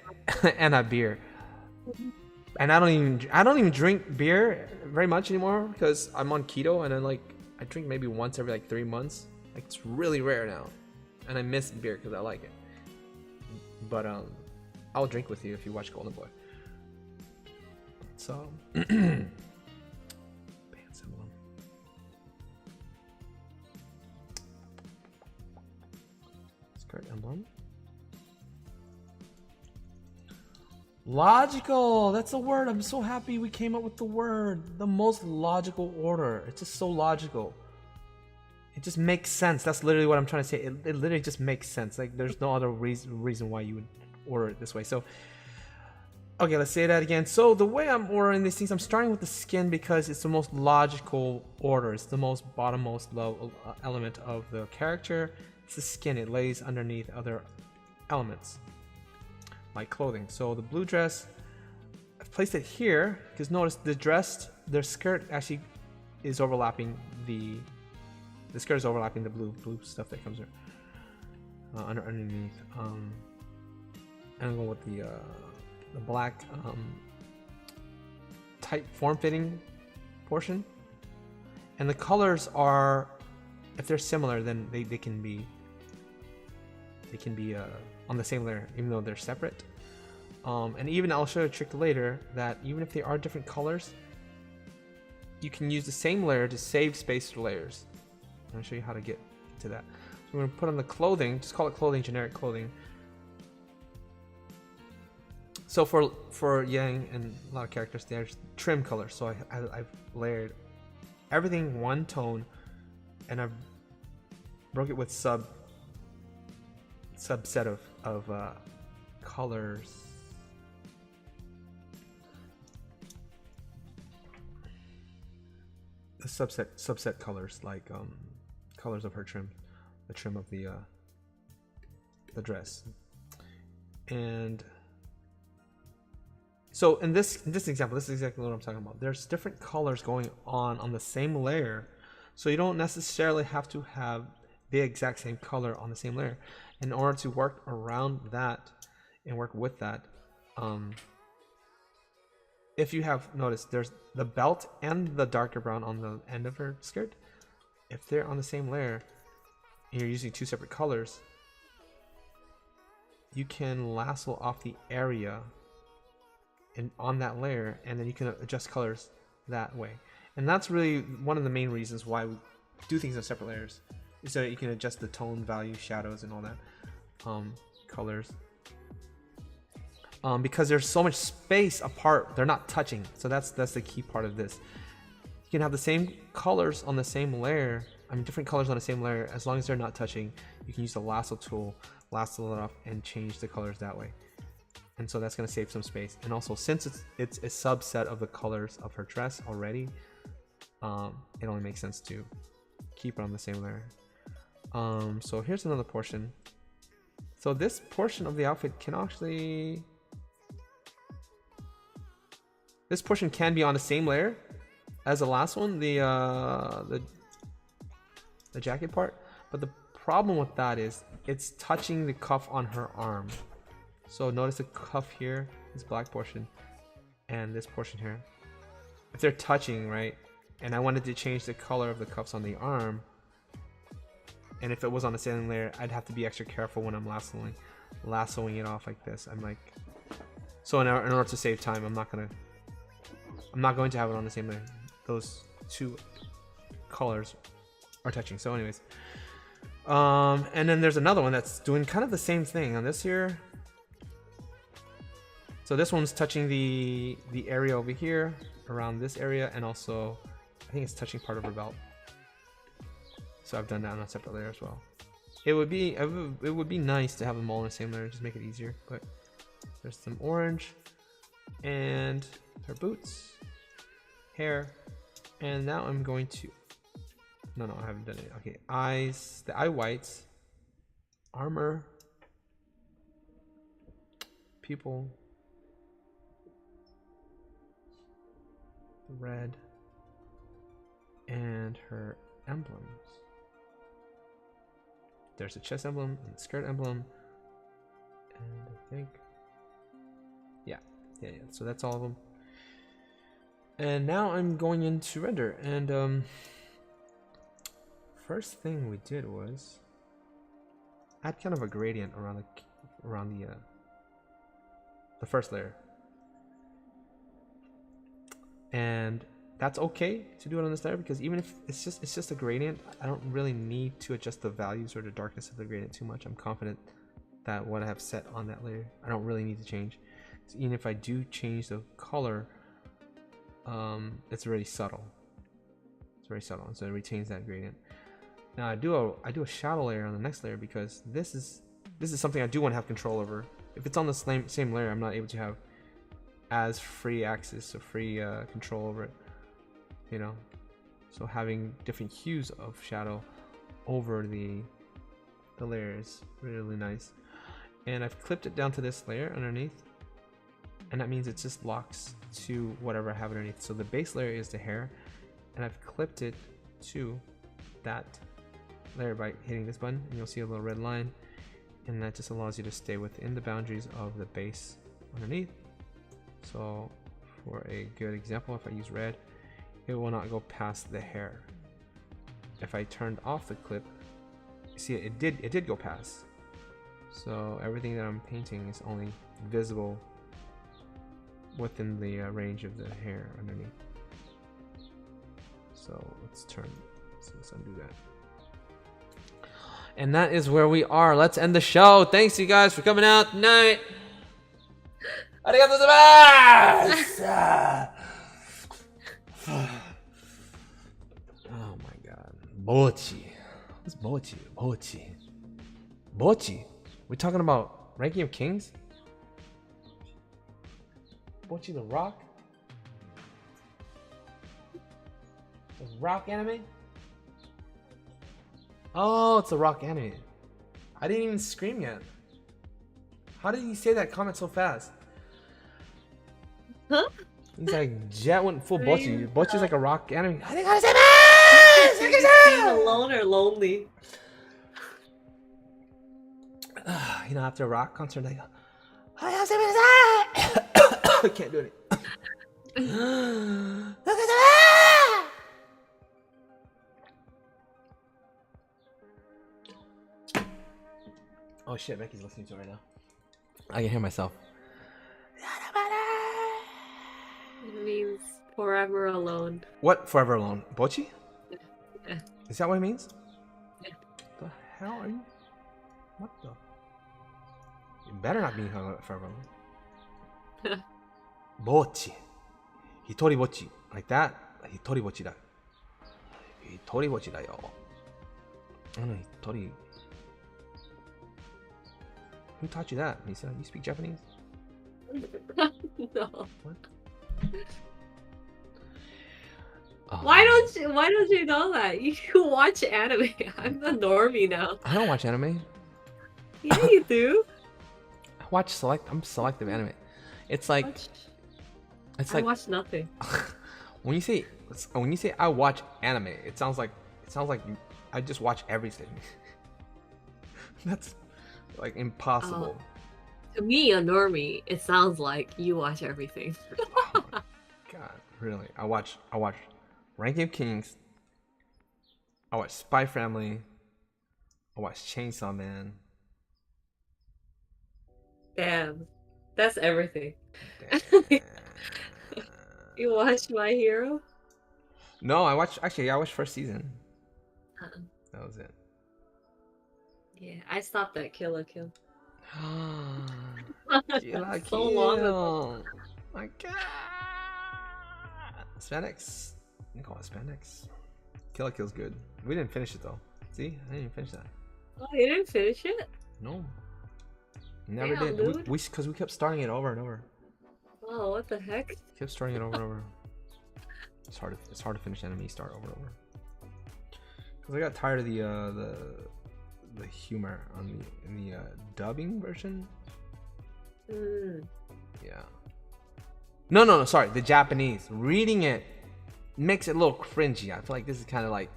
and a beer. And I don't even drink beer very much anymore because I'm on keto, and I drink maybe once every 3 months. Like, it's really rare now, and I miss beer because I like it. But I'll drink with you if you watch Golden Boy. So band symbol. Skirt emblem. Logical. That's a word. I'm so happy we came up with the word. The most logical order. It's just so logical. It just makes sense. That's literally what I'm trying to say. It literally just makes sense. Like, there's no other reason why you would order it this way. So, okay, let's say that again. So the way I'm ordering these things, I'm starting with the skin because it's the most logical order. It's the most bottommost low element of the character. It's the skin. It lays underneath other elements, like clothing. So the blue dress, I've placed it here because notice their skirt actually is overlapping the skirt is overlapping the blue stuff that comes underneath. And I'm going with the black tight form-fitting portion. And the colors are, if they're similar, then they can be on the same layer, even though they're separate. And even I'll show you a trick later that even if they are different colors, you can use the same layer to save space for layers. I'll show you how to get to that. So we're going to put on the clothing, just call it clothing, generic clothing. So for Yang and a lot of characters, there's trim colors. So I've layered everything one tone, and I've broke it with subset of colors. The subset colors, like colors of her trim, the trim of the dress. And so in this example, this is exactly what I'm talking about. There's different colors going on the same layer, so you don't necessarily have to have the exact same color on the same layer. In order to work around that and work with that, if you have noticed, there's the belt and the darker brown on the end of her skirt. If they're on the same layer and you're using two separate colors, you can lasso off the area on that layer, and then you can adjust colors that way. And that's really one of the main reasons why we do things on separate layers, is so that you can adjust the tone, value, shadows, and all that colors. Because there's so much space apart, they're not touching. So that's the key part of this. You can have the same colors on the same layer, different colors on the same layer, as long as they're not touching. You can use the lasso tool, lasso it off, and change the colors that way. And so that's going to save some space. And also, since it's a subset of the colors of her dress already, it only makes sense to keep it on the same layer. So here's another portion. So this portion of the outfit can actually... This portion can be on the same layer as the last one, the jacket part. But the problem with that is it's touching the cuff on her arm. So notice the cuff here, this black portion, and this portion here. If they're touching, right, and I wanted to change the color of the cuffs on the arm, and if it was on the same layer, I'd have to be extra careful when I'm lassoing it off like this. So in order to save time, I'm not going to have it on the same layer. Those two colors are touching. So anyways, and then there's another one that's doing kind of the same thing on this here. So this one's touching the area over here around this area, and also I think it's touching part of her belt. So I've done that on a separate layer as well. It would be nice to have them all on the same layer, just make it easier. But there's some orange and her boots. hair. And now I'm going to, no, I haven't done it. Okay, eyes, the eye whites, armor, people, red, and her emblems. There's a chest emblem and skirt emblem, and I think, yeah. So that's all of them. And now I'm going into render, and first thing we did was add kind of a gradient around the first layer, and that's okay to do it on this layer because even if it's just a gradient, I don't really need to adjust the values or the darkness of the gradient too much. I'm confident that what I have set on that layer, I don't really need to change. So even if I do change the color, it's very subtle. It's very subtle, and so it retains that gradient. Now I do a shadow layer on the next layer because this is something I do want to have control over. If it's on the same layer, I'm not able to have as free access or free control over it. You know, so having different hues of shadow over the layer is really nice. And I've clipped it down to this layer underneath, and that means it just locks to whatever I have underneath. So the base layer is the hair, and I've clipped it to that layer by hitting this button, and you'll see a little red line, and that just allows you to stay within the boundaries of the base underneath. So for a good example, if I use red, it will not go past the hair. If I turned off the clip, you see it did go past. So everything that I'm painting is only visible within the range of the hair underneath. So let's undo that. And that is where we are. Let's end the show. Thanks you guys for coming out tonight. Arigatou gozaimasu! Oh my god. Bochi. What's Bochi? Bochi? We're talking about Ranking of Kings? Bochi the Rock? The Rock anime? Oh, it's the Rock anime. I didn't even scream yet. How did you say that comment so fast? Huh? He's like, Jet went full Bochi. Bochi's like a Rock anime. I think Being alone or lonely? You know, after a Rock concert, I go, I can't do it. Oh shit, Becky's listening to it right now. I can hear myself. It means forever alone. What? Forever alone? Bochi? Yeah. Is that what it means? Yeah. The hell are you? What the? You better not be forever alone. Bochi. Hitori bochi. Like that? Hitori bochi da. Hitori bochi da yo. I know, hitori. Who taught you that, Lisa? You speak Japanese? No. What? Why don't you know that? You watch anime. I'm the normie now. I don't watch anime. Yeah, you do. I'm selective anime. It's like I watch nothing. when you say I watch anime, it sounds like I just watch everything. That's like impossible. To me, a normie, it sounds like you watch everything. Oh my god, really? I watch Ranking of Kings. I watch Spy Family. I watch Chainsaw Man. Damn, that's everything. Damn. You watch My Hero? No, I watched first season. That was it. Yeah, I stopped at Kill la Kill. So long ago. My god. Spandex. You call it Spandex. Kill la Kill's good. We didn't finish it though. See? I didn't even finish that. Oh, you didn't finish it? No. Never Damn, did. dude. Because we kept starting it over and over. Oh, what the heck? Kept starting it over and over. It's hard to finish anime start over and over. Cause I got tired of the humor in the dubbing version. Yeah. No, sorry, the Japanese. Reading it makes it a little cringy. I feel like this is kind of like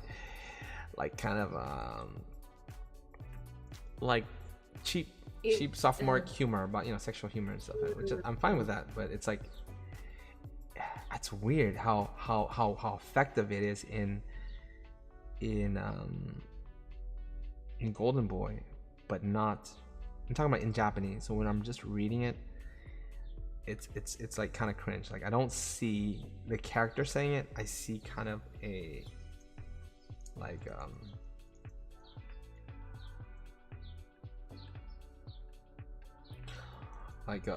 cheap sophomoric humor about, you know, sexual humor and stuff, which I'm fine with that, but it's like, it's weird how effective it is in Golden Boy, but not, I'm talking about in Japanese. So when I'm just reading it, it's like kind of cringe. Like I don't see the character saying it, I see kind of a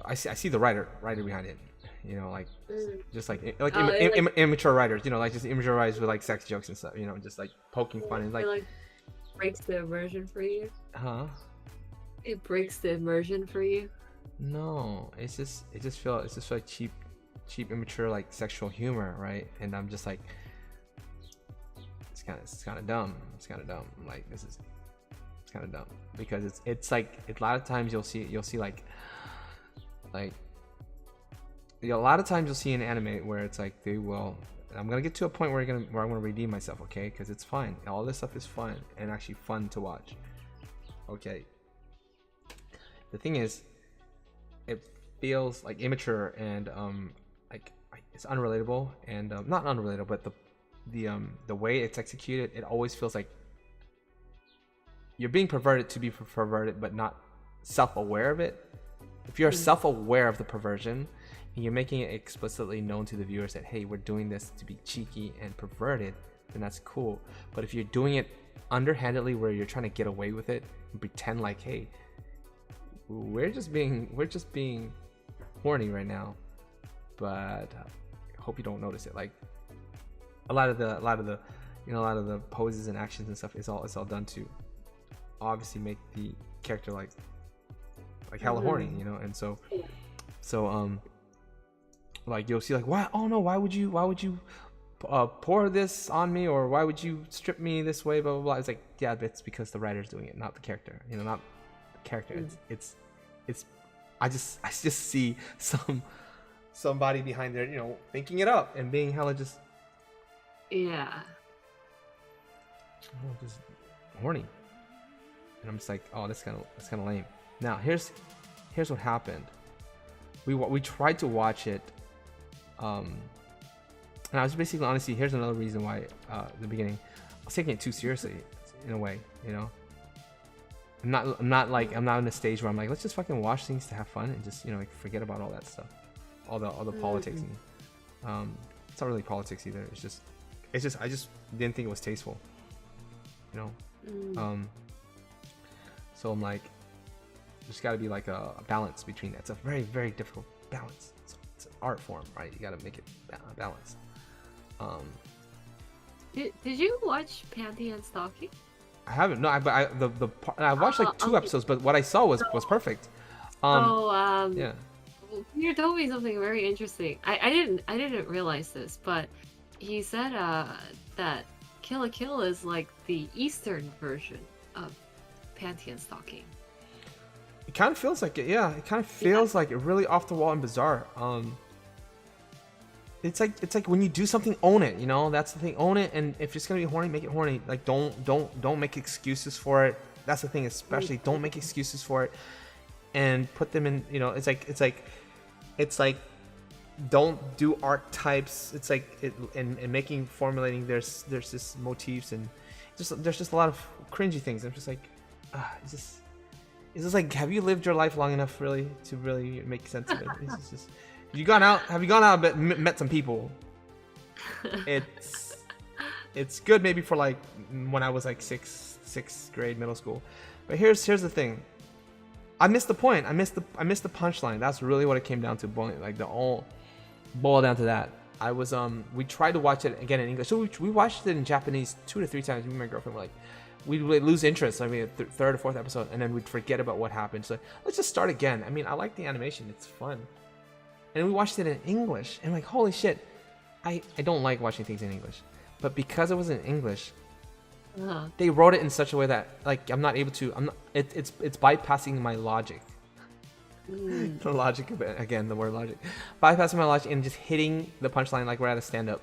I see the writer behind it, you know, like just like immature writers, you know, like just immature writers with like sex jokes and stuff, you know, just like poking fun and like breaks the immersion for you. It breaks the immersion for you. No, it just feels like cheap immature like sexual humor, right? And I'm just like, it's kind of dumb. Like it's kind of dumb because it's like a lot of times you'll see like a lot of times you'll see an anime where it's like I'm gonna get to a point where I'm gonna redeem myself, okay? Because it's fine. All this stuff is fun and actually fun to watch. Okay. The thing is, it feels like immature and like it's unrelatable and not unrelatable, but the way it's executed, it always feels like you're being perverted to be perverted, but not self-aware of it. If you're self-aware of the perversion and you're making it explicitly known to the viewers that, hey, we're doing this to be cheeky and perverted, then that's cool. But if you're doing it underhandedly where you're trying to get away with it and pretend like, hey, we're just being horny right now, but I hope you don't notice it. Like a lot of the poses and actions and stuff is all done to obviously make the character like hella horny, you know. And so like you'll see like, why would you pour this on me, or why would you strip me this way, blah blah blah. It's like, yeah, it's because the writer's doing it, not the character, you know, not the character. It's I just see somebody behind there, you know, thinking it up and being hella just just horny. And I'm just like, oh, that's kind of lame. Now here's what happened. We tried to watch it, and I was basically, honestly, here's another reason why in the beginning I was taking it too seriously in a way, you know. I'm not in a stage where I'm like, let's just fucking watch things to have fun and just, you know, like forget about all that stuff, all the politics and it's not really politics either. It's just I just didn't think it was tasteful, you know. So I'm like, there's got to be like a balance between that. It's a very, very difficult balance. It's an art form, right? You got to make it balanced. Did you watch Panty and Stocking? I haven't. No, I watched like 2 episodes, but what I saw was perfect. Yeah. You told me something very interesting. I didn't realize this, but he said that Kill la Kill is like the Eastern version of Panty and Stocking. It kind of feels like it, yeah. It kind of feels like it, really off the wall and bizarre. It's like when you do something, own it. You know, that's the thing. Own it, and if it's gonna be horny, make it horny. Like don't make excuses for it. That's the thing, especially don't make excuses for it, and put them in. You know, it's like don't do archetypes. It's like and formulating. There's just motifs and there's just a lot of cringy things. I'm just like, it's just like, have you lived your life long enough really to really make sense of it? It's just, have you gone out and met some people? It's good maybe for like when I was like sixth grade, middle school. But here's the thing. I missed the point. I missed the punchline. That's really what it came down to. Boil down to that. I was we tried to watch it again in English. So we watched it in Japanese 2 to 3 times. Me and my girlfriend were like, we'd lose interest. I mean, third or fourth episode, and then we'd forget about what happened. So let's just start again. I mean, I like the animation; it's fun. And we watched it in English, and like, holy shit! I don't like watching things in English, but because it was in English, Uh-huh. they wrote it in such a way that like I'm not able to. It's bypassing my logic. The logic of it, again, the word logic, bypassing my logic and just hitting the punchline like we're at a stand-up.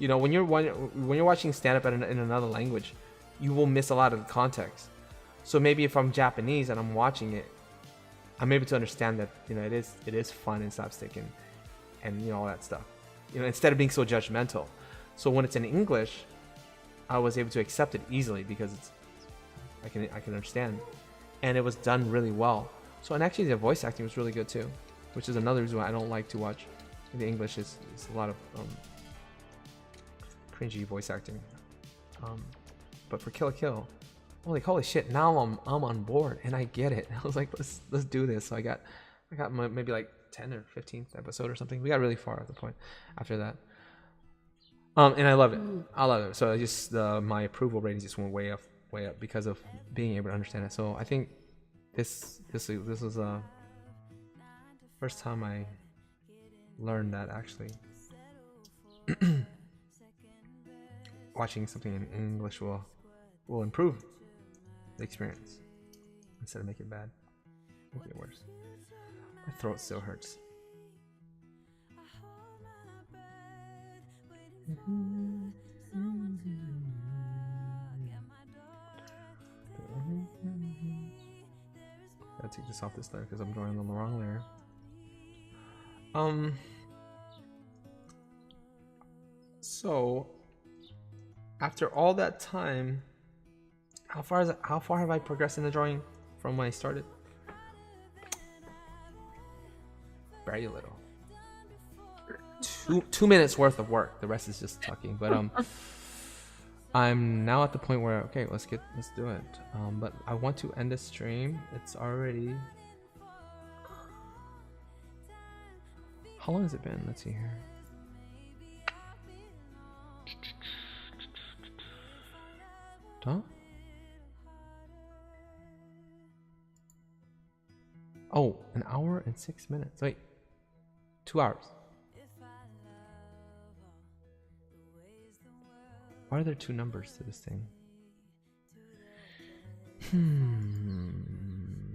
You know, when you're watching stand-up in another language, you will miss a lot of the context. So maybe if I'm Japanese and I'm watching it, I'm able to understand that, you know, it is fun and slapstick and you know, all that stuff. You know, instead of being so judgmental. So when it's in English, I was able to accept it easily because I can understand, and it was done really well. So, and actually the voice acting was really good too, which is another reason why I don't like to watch in the English. Is a lot of cringy voice acting. But for Kill la Kill, I'm like, holy shit! Now I'm on board and I get it. I was like, let's do this. So I got maybe like 10 or 15th episode or something. We got really far at the point after that. And I loved it. I love it. So I just my approval rating just went way up because of being able to understand it. So I think this was first time I learned that actually watching something in English will improve the experience instead of make it bad. Make it worse. My throat still hurts. Gotta take this off this layer because I'm drawing on the wrong layer. So after all that time, how far have I progressed in the drawing from when I started? Very little. 2 minutes worth of work. The rest is just talking. But I'm now at the point where okay, let's do it. But I want to end the stream. It's already. How long has it been? Let's see here. Huh? Oh, 1 hour and 6 minutes. Wait, 2 hours. Why are there 2 numbers to this thing? I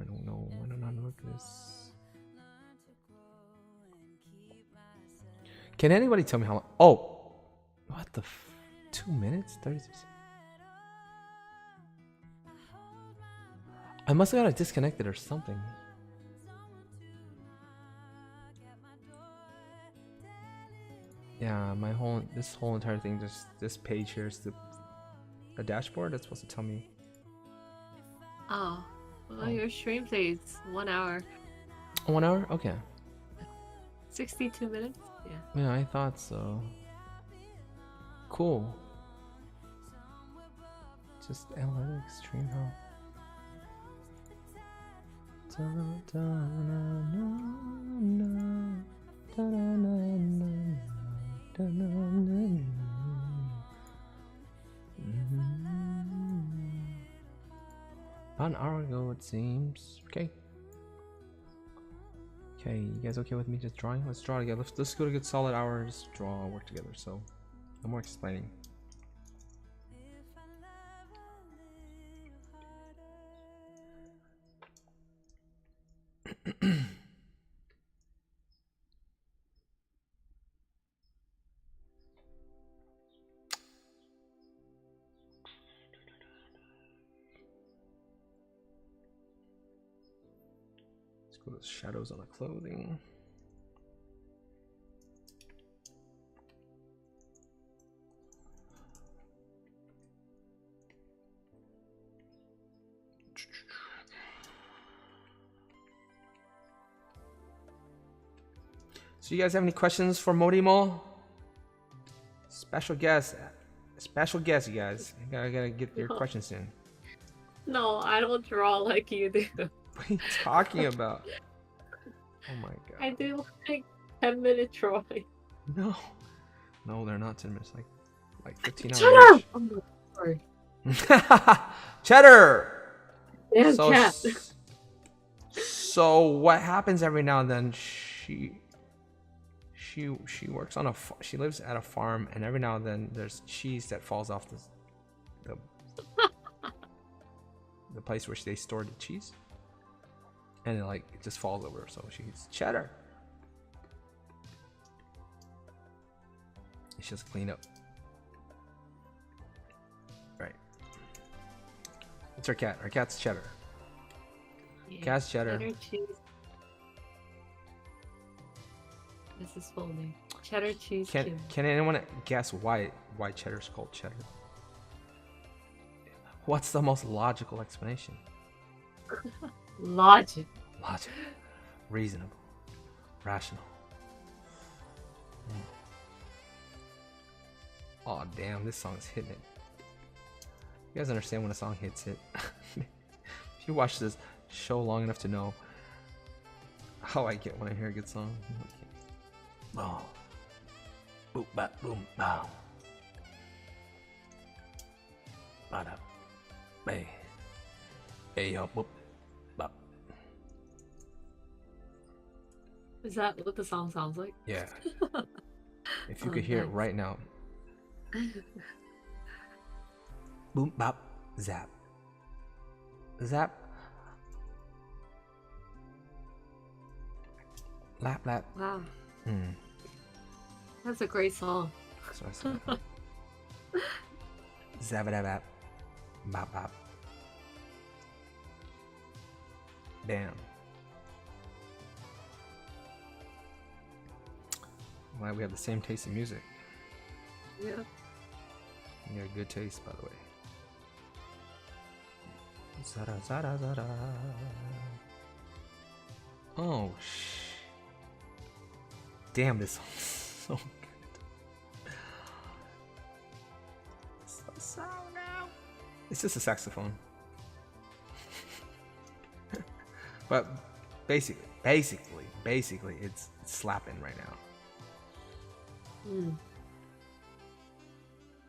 don't know. I don't know how to look at this. Can anybody tell me how long? Oh, what the 2 minutes? 36. I must have got it disconnected or something. Yeah, this whole entire thing, just this page here is the dashboard that's supposed to tell me. Oh, well, your stream says 1 hour. 1 hour? Okay. 62 minutes? Yeah. Yeah, I thought so. Cool. Just analytics, stream help. About an hour ago, it seems. Okay. Okay, you guys okay with me just drawing? Let's draw together. Let's go to a good solid hour and just draw, work together. So, no more explaining. Let's go to shadows on the clothing. So you guys have any questions for Morimo? Special guest, you guys. You gotta get your questions in. No, I don't draw like you do. What are you talking about? Oh my god. I do like 10-minute drawing. No, they're not 10 minutes. Like 15 hours. Shut up! Oh, sorry. Cheddar. Damn cat. So what happens every now and then? She she works on she lives at a farm, and every now and then there's cheese that falls off the the place where they store the cheese, and it just falls over. So she eats cheddar. It's just clean up. Right. What's our cat? Our cat's Cheddar. Yeah. Cat's Cheddar. Cheddar cheese. This is full name. Cheddar cheese. Can anyone guess why cheddar's called cheddar? What's the most logical explanation? Logic. Reasonable. Rational. Oh damn, this song's hitting it. You guys understand when a song hits it? If you watch this show long enough to know how I get when I hear a good song. Oh. Boop bop boom bow. Bada. Bay. Hey yo boop bop. Is that what the song sounds like? Yeah. If you could hear it right now. Boom bop zap. Zap. Lap lap. Wow. That's a great song. That's what I said. Zabadabap. Bop bop. Damn. Why we have the same taste in music. Yeah. You got good taste, by the way. Zara zara zara. Oh damn, this song's so good. So now. It's just a saxophone. But basically, it's slapping right now.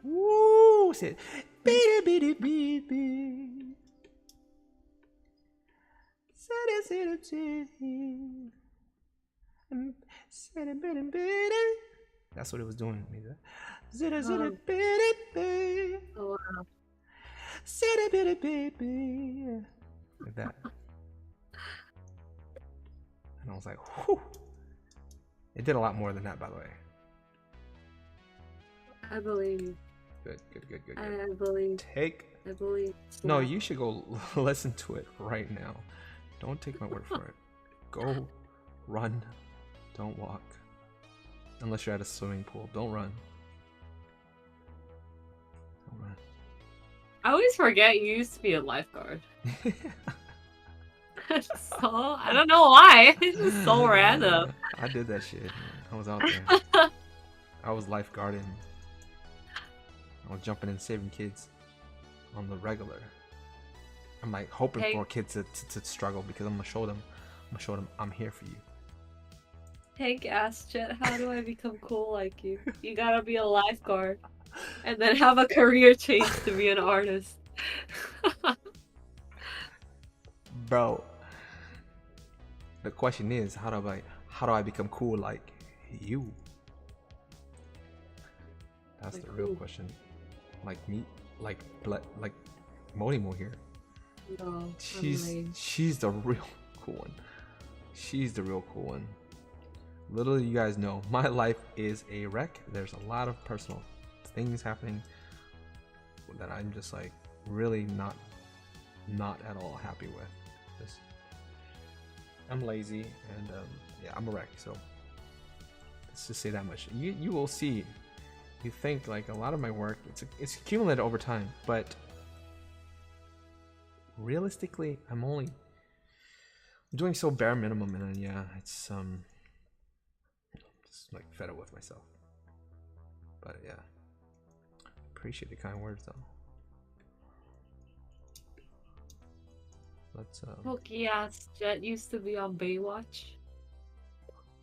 Woo! Say beep beep beep beep. That's what it was doing. Oh, wow. Like that. And I was like, whew. It did a lot more than that, by the way. I believe you. Good. I believe. I believe. No, you should go listen to it right now. Don't take my word for it. Go run. Don't walk. Unless you're at a swimming pool. Don't run. I always forget you used to be a lifeguard. So, I don't know why. It's just so random. I did that shit. I was out there. I was lifeguarding. I was jumping in saving kids on the regular. I'm like hoping for kids to struggle because I'm gonna show them I'm here for you. Hank asked Jet, how do I become cool like you? You gotta be a lifeguard and then have a career change to be an artist. Bro, the question is, how do I become cool like you? That's like the real question. Like me, like MomoMorimo here. No, she's the real cool one. She's the real cool one. Little do you guys know, my life is a wreck. There's a lot of personal things happening that I'm just like really not at all happy with. Just, I'm lazy and yeah, I'm a wreck. So let's just say that much. You will see. You think like a lot of my work, it's accumulated over time, but realistically, I'm doing so bare minimum, and yeah, it's just like fed up with myself. But yeah, appreciate the kind words though. Let's Pokey ass Jet used to be on Baywatch.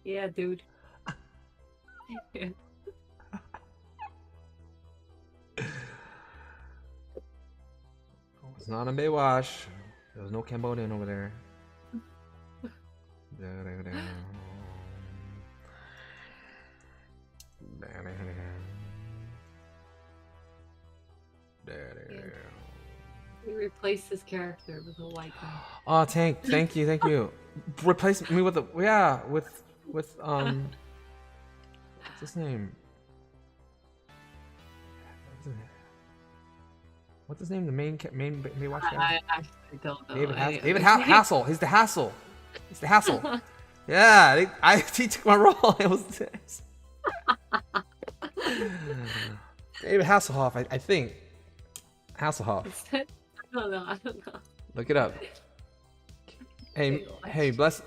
Yeah, dude. Yeah. It's not on Baywatch. There was no Cambodian over there. We replaced his character with a white guy. Oh, thank you. Replace me with with what's his name? What's his name? The main Baywatch guy. I actually don't know. David Hassel. He's the Hassel. He's the Hassel. Yeah, he took my role. It was David Hasselhoff, I think. Hasselhoff. I don't know. Look it up. Hey, bless.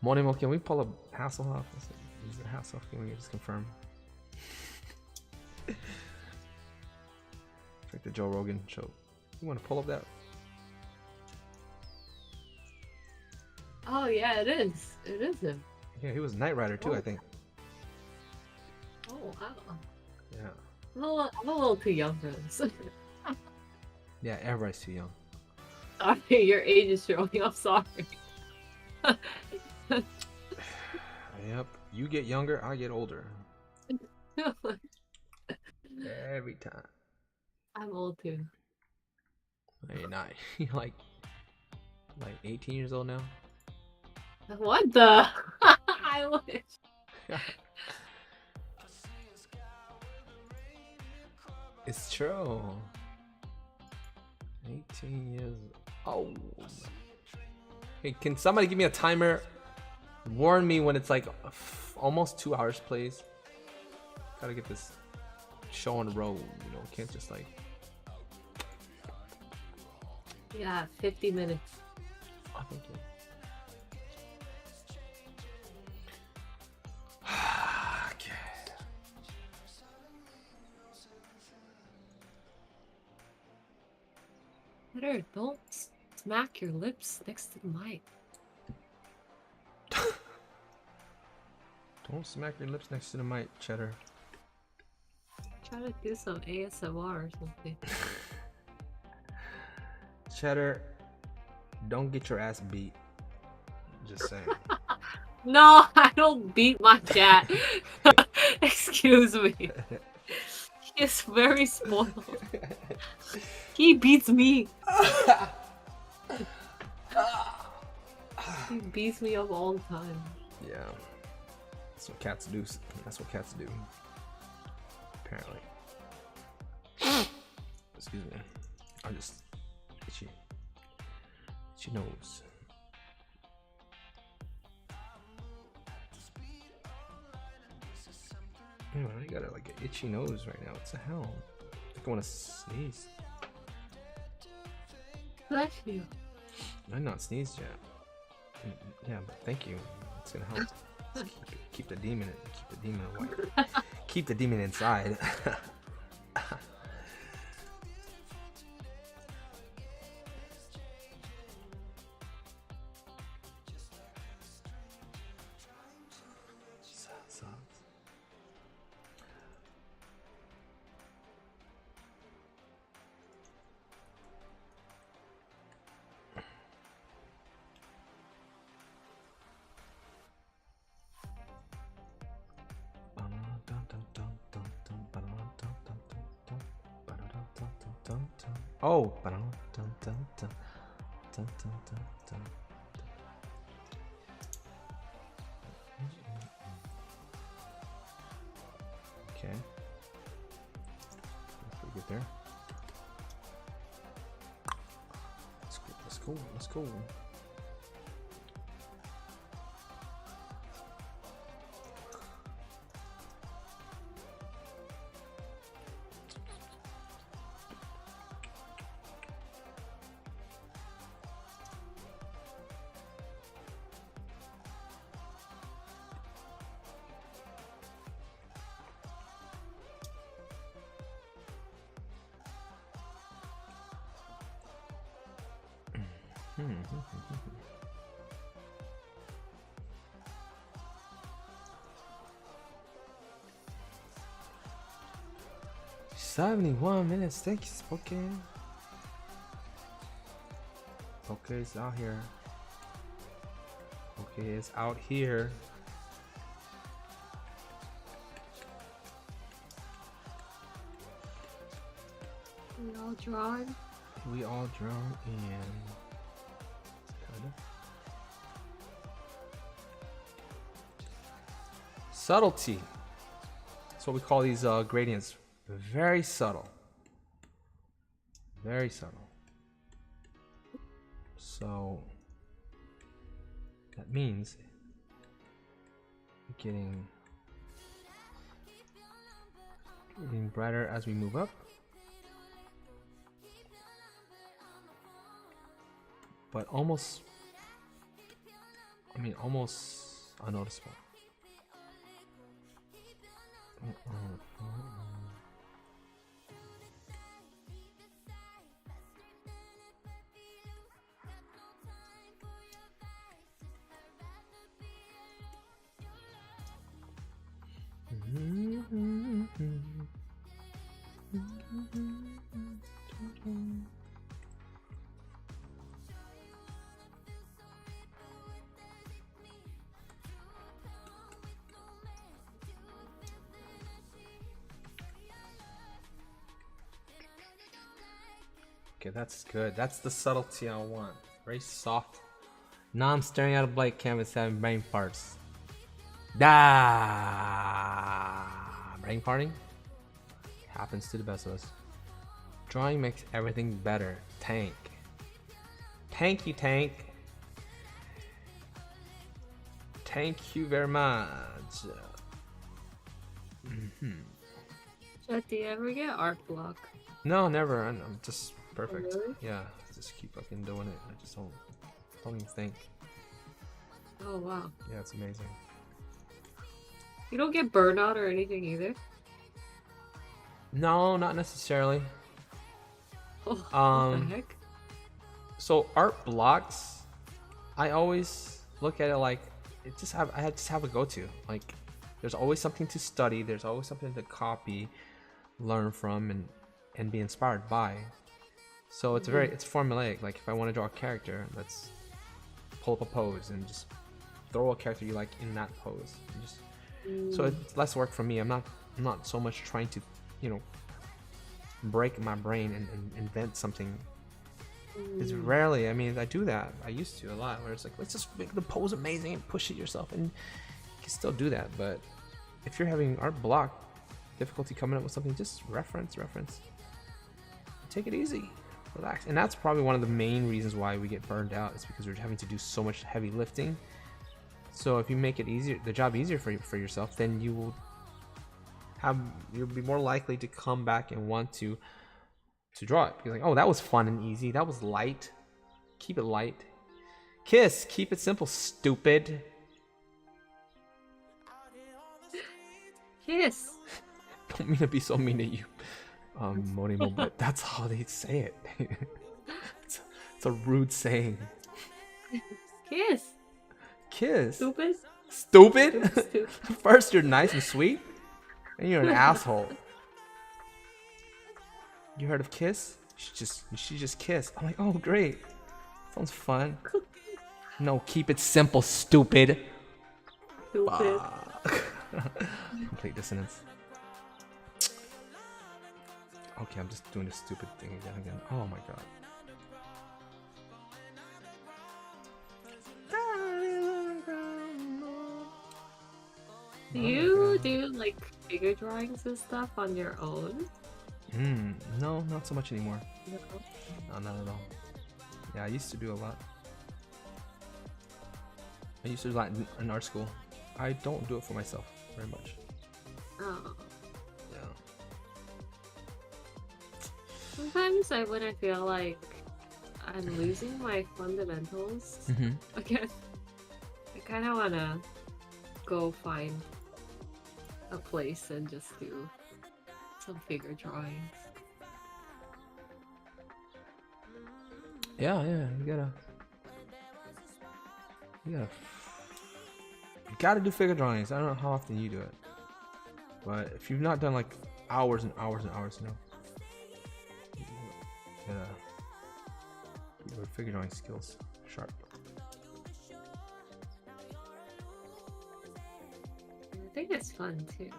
Morimo, can we pull up Hasselhoff? Is it Hasselhoff? Can we just confirm? It's like the Joe Rogan show. You want to pull up that? Oh yeah, it is. It is him. Yeah, he was Knight Rider too, I think. Oh wow. Yeah. I'm a little too young for this. Yeah, everybody's too young. Sorry, your age is showing. I'm sorry. Yep. You get younger, I get older. Every time. I'm old too. No, you're not. You're like 18 years old now. What the? I wish. It's true. 18 years old. Hey, can somebody give me a timer? Warn me when it's like almost 2 hours, please. Gotta get this show on the road, you know. Can't just like. Yeah, 50 minutes. Oh, thank you. Okay. Better don't smack your lips next to the mic. Don't smack your lips next to the mic, Cheddar. Try to do some ASMR or something. Cheddar, don't get your ass beat. Just saying. No, I don't beat my cat. Excuse me. He is very spoiled. He beats me. He beats me up all the time. Yeah. That's what cats do. That's what cats do. Apparently. Excuse me. I'm just itchy. Itchy nose. Man, I got like an itchy nose right now. What the hell? I think I want to sneeze. Bless you. I'm not sneezed yet. Yeah, but thank you. It's gonna help. Keep the demon away. Keep the demon inside. Oh, okay. That's pretty good there. Let's go. Hmm. 71 minutes. Thank you, Spokane. Okay, it's out here. Okay, it's out here. drawn? We all drawn in. Kind of. Subtlety. That's what we call these gradients. Very subtle. Very subtle. So that means getting brighter as we move up. But almost unnoticeable. Okay, that's good. That's the subtlety I want. Very soft. Now I'm staring at a blank canvas having brain farts. Brain farting happens to the best of us. Drawing makes everything better. Tank. Thank you, Tank. Thank you very much. Chet, do you ever get art block? No, never. I'm just perfect. Oh, really? Yeah, just keep fucking doing it. I just don't even think. Oh wow. Yeah, it's amazing. You don't get burnout or anything either? No, not necessarily. Oh, what the heck? So art blocks, I always look at it like I just have a go-to. Like there's always something to study, there's always something to copy, learn from, and be inspired by. So it's it's formulaic. Like if I want to draw a character, let's pull up a pose and just throw a character you like in that pose. And just so it's less work for me. I'm not so much trying to, break my brain and invent something. It's rarely. I mean, I do that. I used to a lot. Where it's like, let's just make the pose amazing and push it yourself, and you can still do that. But if you're having art block difficulty coming up with something, just reference. Take it easy, relax. And that's probably one of the main reasons why we get burned out. Is because we're having to do so much heavy lifting. So if you make it easier, the job easier for yourself, then you'll be more likely to come back and want to draw it. You're like, oh, that was fun and easy. That was light. Keep it light. Kiss. Keep it simple, stupid. Kiss. Don't mean to be so mean to you, Morimo, but that's how they say it. It's a rude saying. Kiss. Kiss. Stupid. Stupid? Stupid. First you're nice and sweet, and you're an asshole. You heard of Kiss? You should just kiss. I'm like, oh great. Sounds fun. No, keep it simple, stupid. Stupid. Complete dissonance. Okay, I'm just doing this stupid thing again. Oh my god. Do you do like figure drawings and stuff on your own? No, not so much anymore. No. No, not at all. Yeah, I used to do a lot. I used to do a lot in art school. I don't do it for myself very much. Oh. Yeah. Sometimes when I feel like I'm losing my fundamentals again, I kind of want to go find a place and just do some figure drawings. Yeah, you gotta do figure drawings. I don't know how often you do it, but if you've not done like hours and hours and hours, your figure drawing skills sharp. I think it's fun too.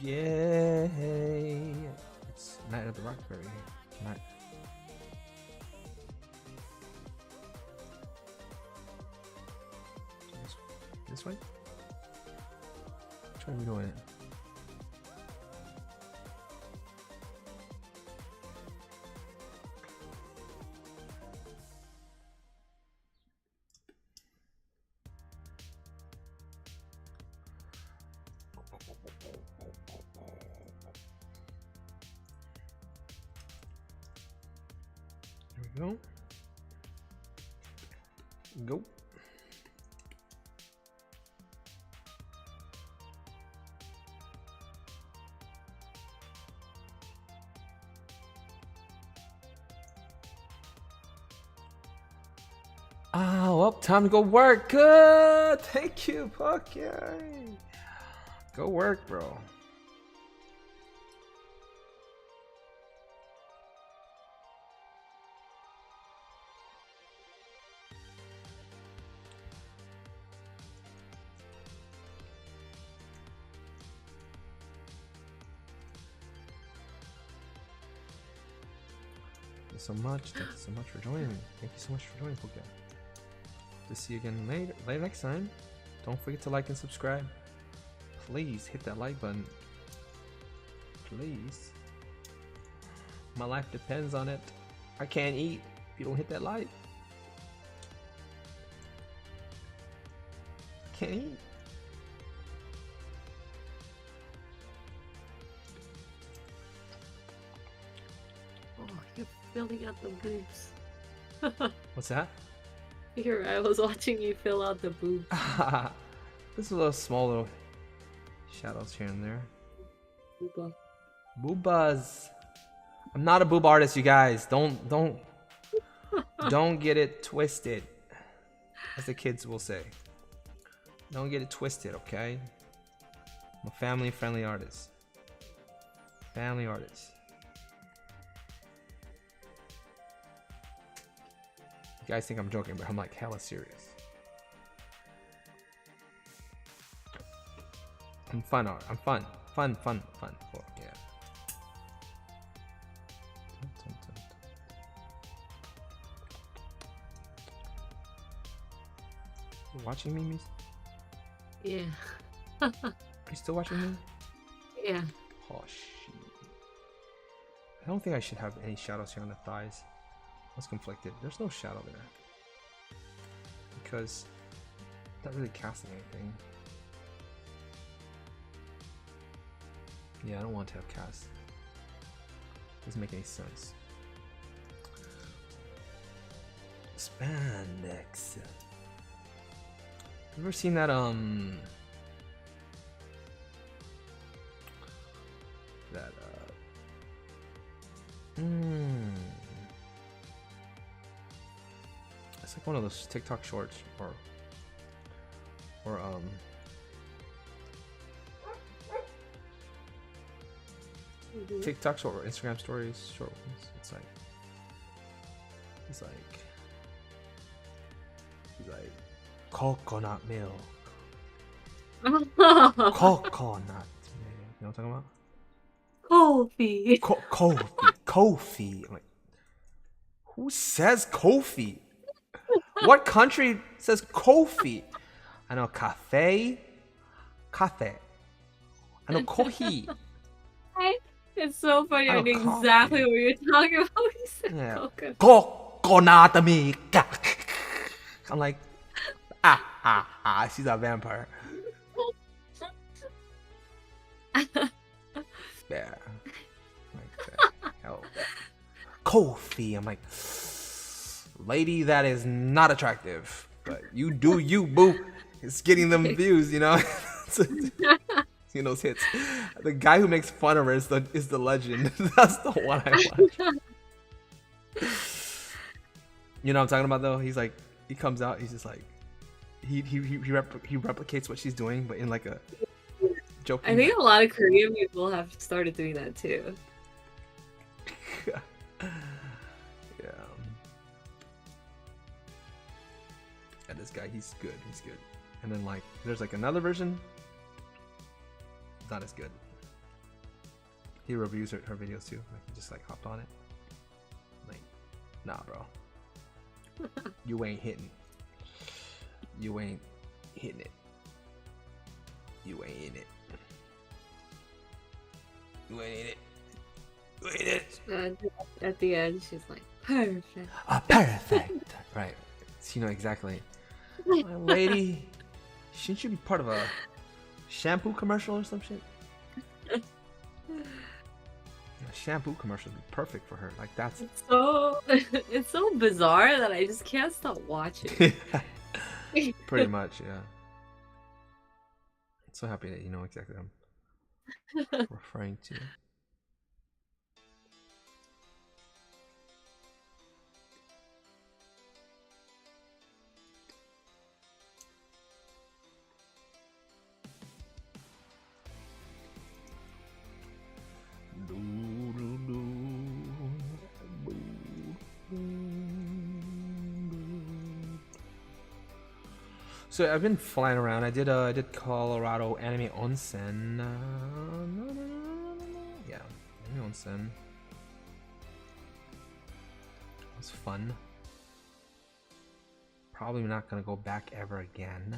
Yay! It's Night of the Rockberry. Night. This way? Which way are we doing it? There we go. Go. Oh, well, time to go work. Good. Thank you, Puck. Yay. Go work, bro. Thank you so much. Thank you so much for joining. Thank you so much for joining, Pokemon. To see you again later next time. Don't forget to like and subscribe. Please hit that like button. Please. My life depends on it. I can't eat if you don't hit that like. I can't eat. Oh, you're filling out the boobs. What's that? Here, I was watching you fill out the boobs. This is a little small little shadows here and there. Booba. Boobas. I'm not a boob artist, you guys. Don't get it twisted, as the kids will say. Don't get it twisted, okay? I'm a family-friendly artist. Family artist. You guys think I'm joking, but I'm like hella serious. I'm fun art. I'm fun. Fun. Oh, yeah. You watching me, Miss? Yeah. Are you still watching me? Yeah. Oh, shit. I don't think I should have any shadows here on the thighs. I was conflicted. There's no shadow there. Because I'm not really casting anything. Yeah, I don't want to have cast. Doesn't make any sense. Spandex. You ever seen that it's like one of those TikTok shorts or TikTok short or Instagram stories short ones. It's like he's like coconut milk. Coconut milk. You know what I'm talking about? Kofi. Kofi. I'm like, who says Kofi? What country says Kofi? I know cafe. I know kohi. It's so funny. I Oh, knew coffee. exactly what you're talking about. You said Yeah. coconut. Coconut milk. I'm like, she's a vampire. Yeah. Like, hell. Kofi. I'm like, lady, that is not attractive. But you do you, boo. It's getting them views, you know? Seeing those hits. The guy who makes fun of her is the legend. That's the one I watch. You know what I'm talking about though? He's like, he comes out, he's just like, he replicates what she's doing, but in like a joking. I think a lot of Korean people have started doing that too. Yeah. And this guy, he's good. He's good. And then like, there's like another version. Not as good. He reviews her videos too. Like, he just like hopped on it. Like, nah, bro. You ain't hitting. You ain't hitting it. You ain't in it. You ain't in it. You ain't in it. And at the end, she's like, perfect. Perfect. Right. So you know exactly. Lady, shouldn't you be part of a shampoo commercial or some shit? A shampoo commercial would be perfect for her. Like that's It's so bizarre that I just can't stop watching. pretty much, yeah. I'm so happy that you know exactly what I'm referring to. So I've been flying around. I did Colorado Anime Onsen. Yeah, Anime Onsen. It was fun. Probably not gonna go back ever again.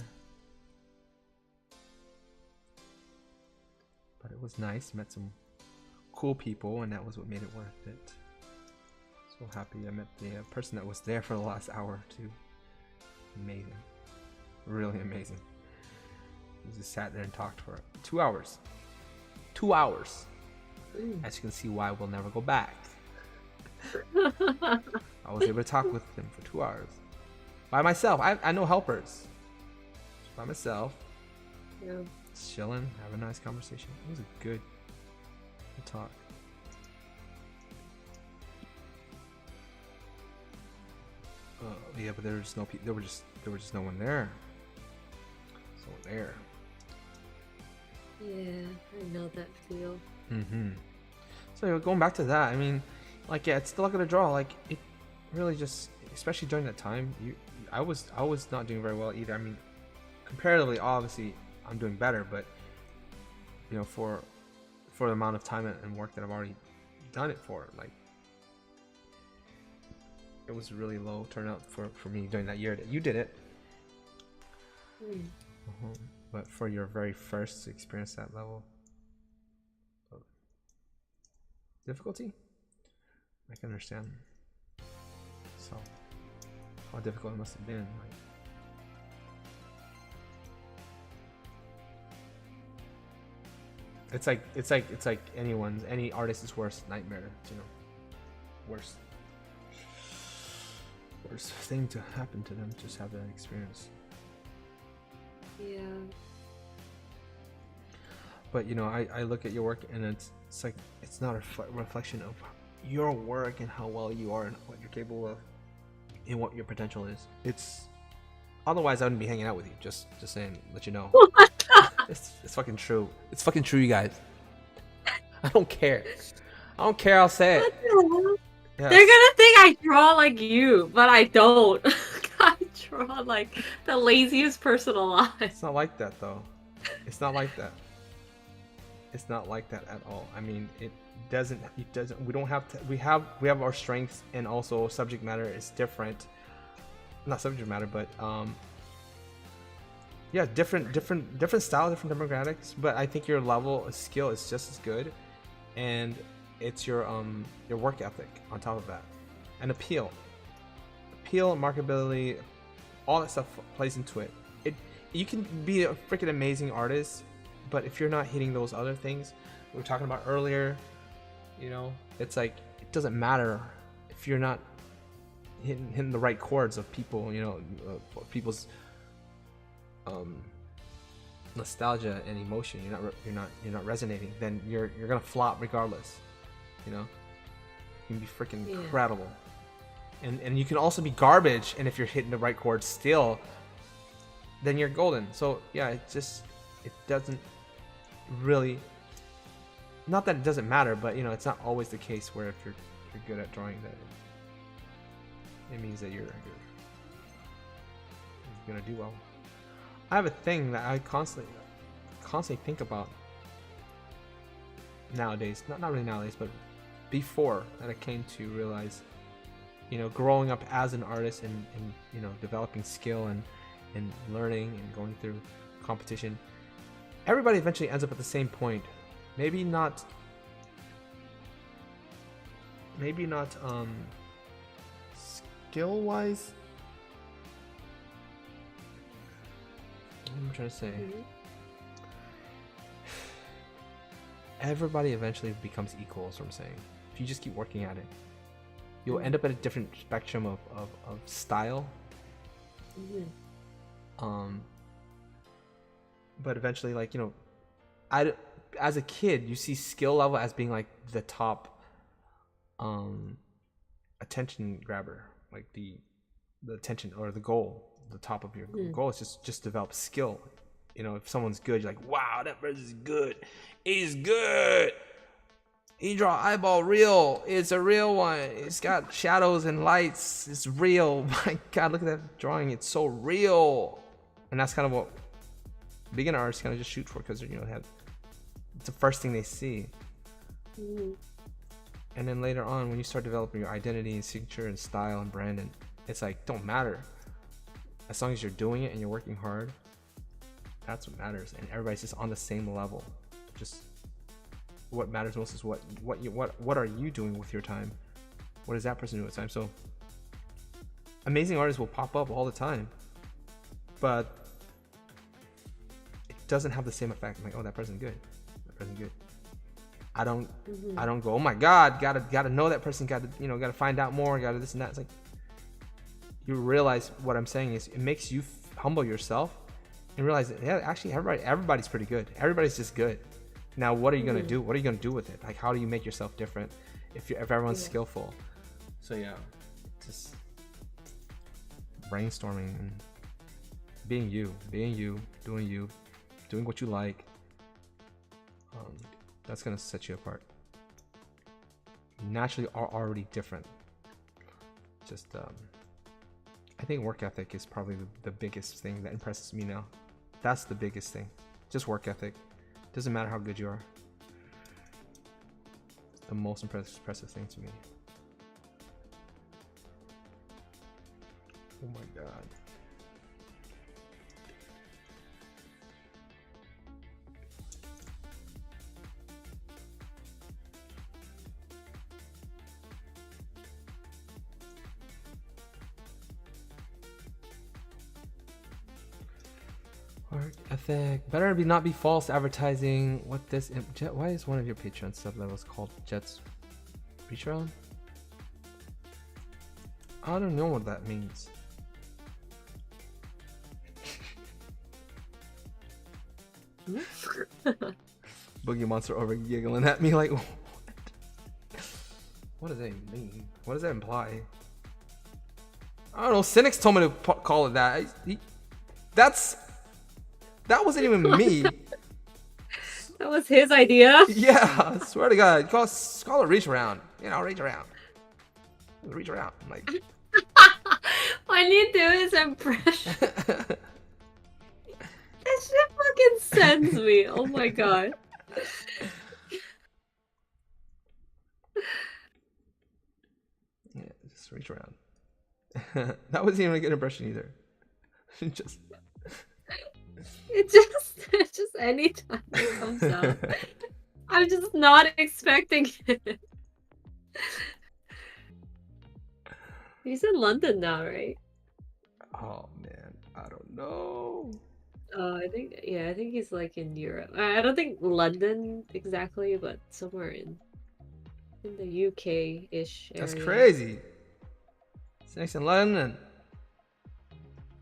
But it was nice. Met some cool people, and that was what made it worth it. So happy I met the person that was there for the last hour or two. Amazing. Really amazing. We just sat there and talked for 2 hours. 2 hours. As you can see why we'll never go back. I was able to talk with him for 2 hours. By myself. I know helpers. Just by myself. Yeah. Chilling, have a nice conversation. It was a good talk. Yeah, but there was no people. There were just no one there. So there. Yeah, I know that feel. So going back to that, I mean, like, yeah, it's the luck of the draw. Like, it really just, especially during that time, I was not doing very well either. I mean, comparatively, obviously, I'm doing better, but you know, for the amount of time and work that I've already done it for, like, it was really low turnout for me during that year that you did it. But for your very first to experience that level of difficulty, I can understand. So how difficult it must have been. Like, it's like any artist's worst nightmare, you know, worst thing to happen to them, just have that experience. Yeah. But you know, I look at your work and it's like, it's not a reflection of your work and how well you are and what you're capable of and what your potential is. It's otherwise I wouldn't be hanging out with you. Just saying, let you know. It's fucking true. It's fucking true, you guys. I don't care. I'll say it. Yes. They're gonna think I draw like you, but I don't. I draw like the laziest person alive. It's not like that though. It's not like that. It's not like that at all. I mean, it doesn't. We don't have to. We have our strengths, and also subject matter is different. Not subject matter, but yeah, different style, different demographics. But I think your level of skill is just as good, and it's your work ethic on top of that, and appeal, marketability, all that stuff plays into it. You can be a freaking amazing artist, but if you're not hitting those other things we were talking about earlier, you know, it's like, it doesn't matter if you're not hitting the right chords of people, you know, people's nostalgia and emotion. You're not resonating. Then you're gonna flop regardless. You know, you can be freaking incredible, and you can also be garbage. And if you're hitting the right chords still, then you're golden. So yeah, it doesn't really, not that it doesn't matter, but you know, it's not always the case where if you're good at drawing, that it means that you're gonna do well. I have a thing that I constantly think about nowadays, not really nowadays, but before that I came to realize, you know, growing up as an artist and you know, developing skill and learning and going through competition, everybody eventually ends up at the same point. Maybe not skill wise. What am I trying to say? Everybody eventually becomes equal, is what I'm saying. If you just keep working at it, you'll end up at a different spectrum of style. But eventually, like, you know, as a kid, you see skill level as being like the top attention grabber, like the attention or the goal. The top of your goal is just develop skill. You know, if someone's good, you're like, wow, that person's good. He's good. He draw eyeball real. It's a real one. It's got shadows and lights. It's real. My God, look at that drawing. It's so real. And that's kind of what beginner artists kind of just shoot for, because, you know, it's the first thing they see. And then later on, when you start developing your identity and signature and style and brand, and it's like, don't matter. As long as you're doing it and you're working hard, that's what matters. And everybody's just on the same level. Just what matters most is what are you doing with your time? What is that person doing with time? So amazing artists will pop up all the time, but it doesn't have the same effect. I'm like, oh, that person's good. That person's good. I don't go, oh my God, gotta know that person, gotta find out more, gotta this and that. It's like, you realize what I'm saying is it makes you humble yourself and realize that, yeah, actually everybody's pretty good. Everybody's just good. Now, what are you gonna do? What are you gonna do with it? Like, how do you make yourself different if everyone's skillful? So yeah, just brainstorming and being you, doing what you like. That's gonna set you apart. You naturally are already different. Just I think work ethic is probably the biggest thing that impresses me now. That's the biggest thing. Just work ethic. Doesn't matter how good you are. The most impressive thing to me. Oh my God. Work ethic. Better not be false advertising. What this? Why is one of your Patreon sub levels called Jets Reach Around? I don't know what that means. Boogie Monster over giggling at me like, what? What does that mean? What does that imply? I don't know. Cynics told me to call it that. That wasn't even me. That was his idea. Yeah, I swear to God. Call it reach around. You know, reach around. Reach around. I'm like, When you do his impression, that shit fucking sends me. Oh my God. Yeah, just reach around. That wasn't even a good impression either. Just. It's just anytime it comes out, I'm just not expecting it. He's in London now, right? Oh man, I don't know. I think he's like in Europe. I don't think London exactly, but somewhere in the UK-ish area. That's crazy. It's next in London.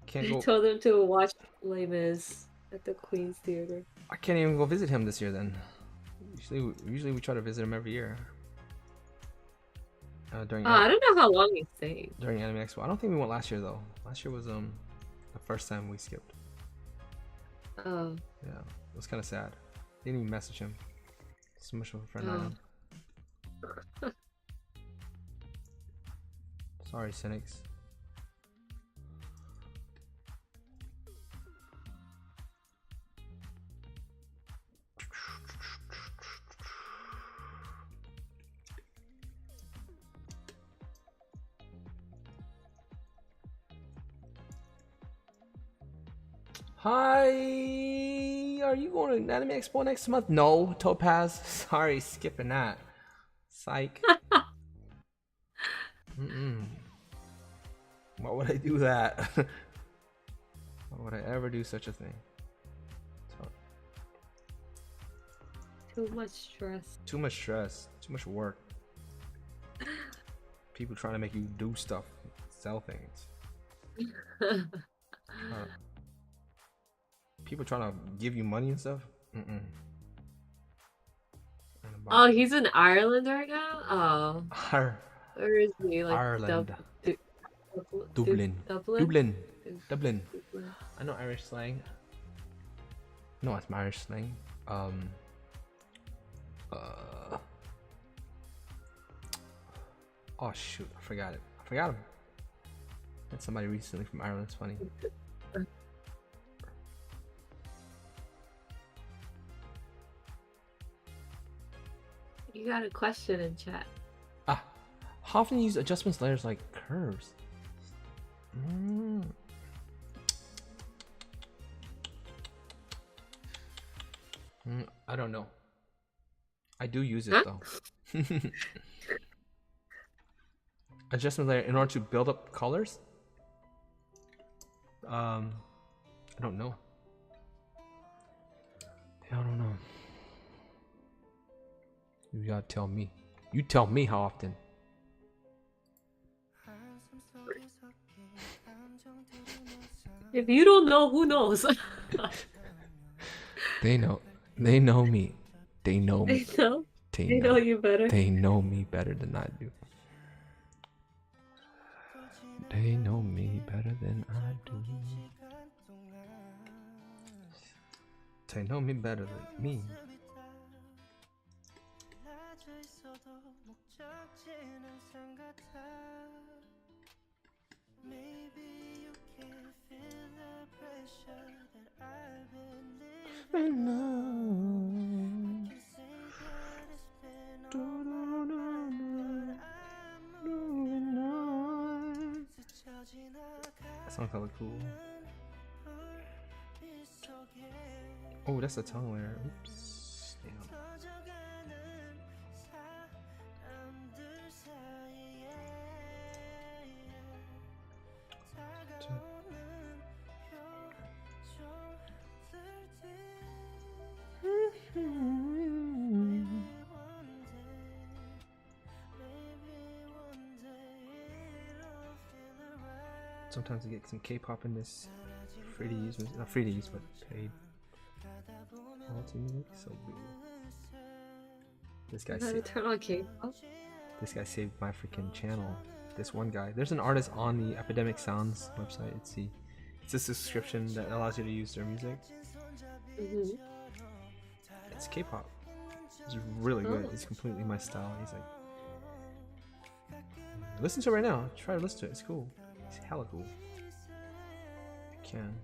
Can't go. I told him to watch Les Mis at the Queen's Theater. I can't even go visit him this year then. Usually we try to visit him every year. I don't know how long he's staying. During Anime Expo. I don't think we went last year though. Last year was the first time we skipped. Oh. Yeah, it was kind of sad. Didn't even message him. So much of a friend I am. Sorry, cynics. Hi, are you going to Anime Expo next month? No, Topaz. Sorry, skipping that. Psych. Why would I do that? Why would I ever do such a thing? Too much stress. Too much stress. Too much work. People trying to make you do stuff, sell things. People trying to give you money and stuff. Oh, he's in Ireland right now. Oh, where is he? Like Ireland. Dublin. Dublin. I know Irish slang. No, it's my Irish slang. Oh shoot, I forgot it. I forgot him. Met somebody recently from Ireland. It's funny. You got a question in chat. How often you use adjustments layers like curves? I don't know. I do use it though. Adjustment layer in order to build up colors? I don't know. I don't know. You gotta tell me. You tell me how often. If you don't know, who knows? They know. They know me. They know me. They know you better. They know me better than I do. They know me better than I do. They know me better than me. That sounds hella cool. Oh, that's a tongue layer. Oops. Damn. Sometimes I get some K-pop in this. Free to use, not free to use, but paid. Multi-music, so weird. This guy saved. Turn on K-pop. This guy saved my freaking channel. This one guy. There's an artist on the Epidemic Sounds website. It's a subscription that allows you to use their music. It's K-pop. It's really good. It's completely my style. He's like, listen to it right now. Try to listen to it. It's cool. It's hella cool. You can.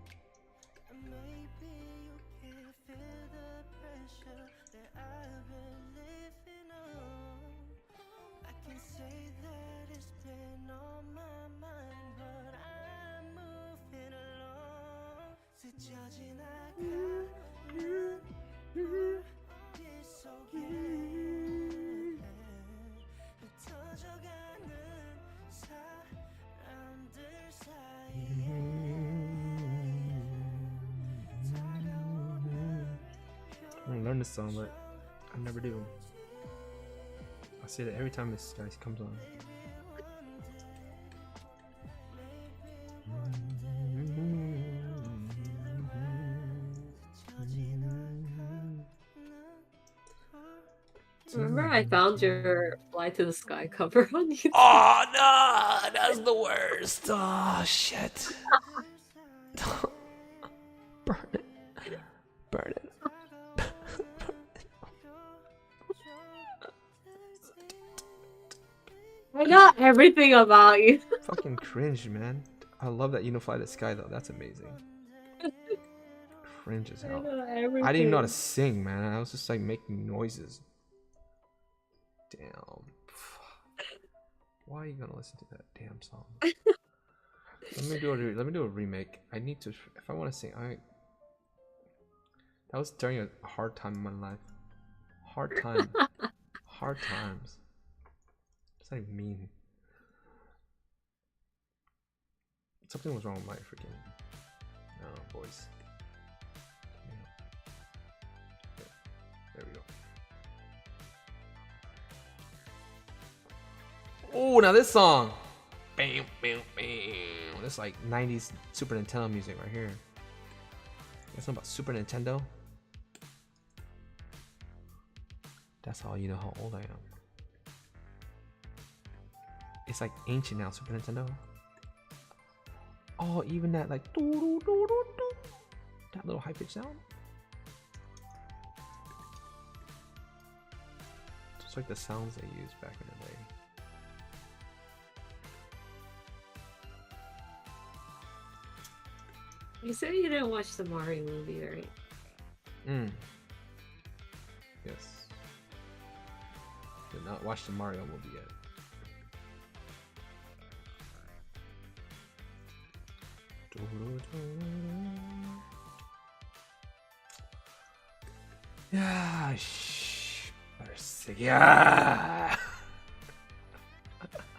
I learn this song, but I never do. I say that every time this guy comes on. Remember I found your Fly to the Sky cover on YouTube? Oh no, that's the worst. Oh shit. Burn it. Burn it. I know everything about you. Fucking cringe, man. I love that Unify the Sky though. That's amazing. Cringe as I hell. know I didn't even know how to everything. sing, man. I was just like making noises. Damn. Why are you gonna listen to that damn song? Let me do a remake. I need to if I want to sing. That was during a hard time in my life. Hard time. Hard times. What does that even mean? Something was wrong with my freaking voice. There we go. Oh, now this song. Bam, bam, bam. This like 90s Super Nintendo music right here. You guys know about Super Nintendo? That's how you know how old I am. It's like ancient now, Super Nintendo. Oh, even that like that little high pitch sound. It's like the sounds they used back in the day. You said you didn't watch the Mario movie, right? Yes. Did not watch the Mario movie yet. Yeah, yeah.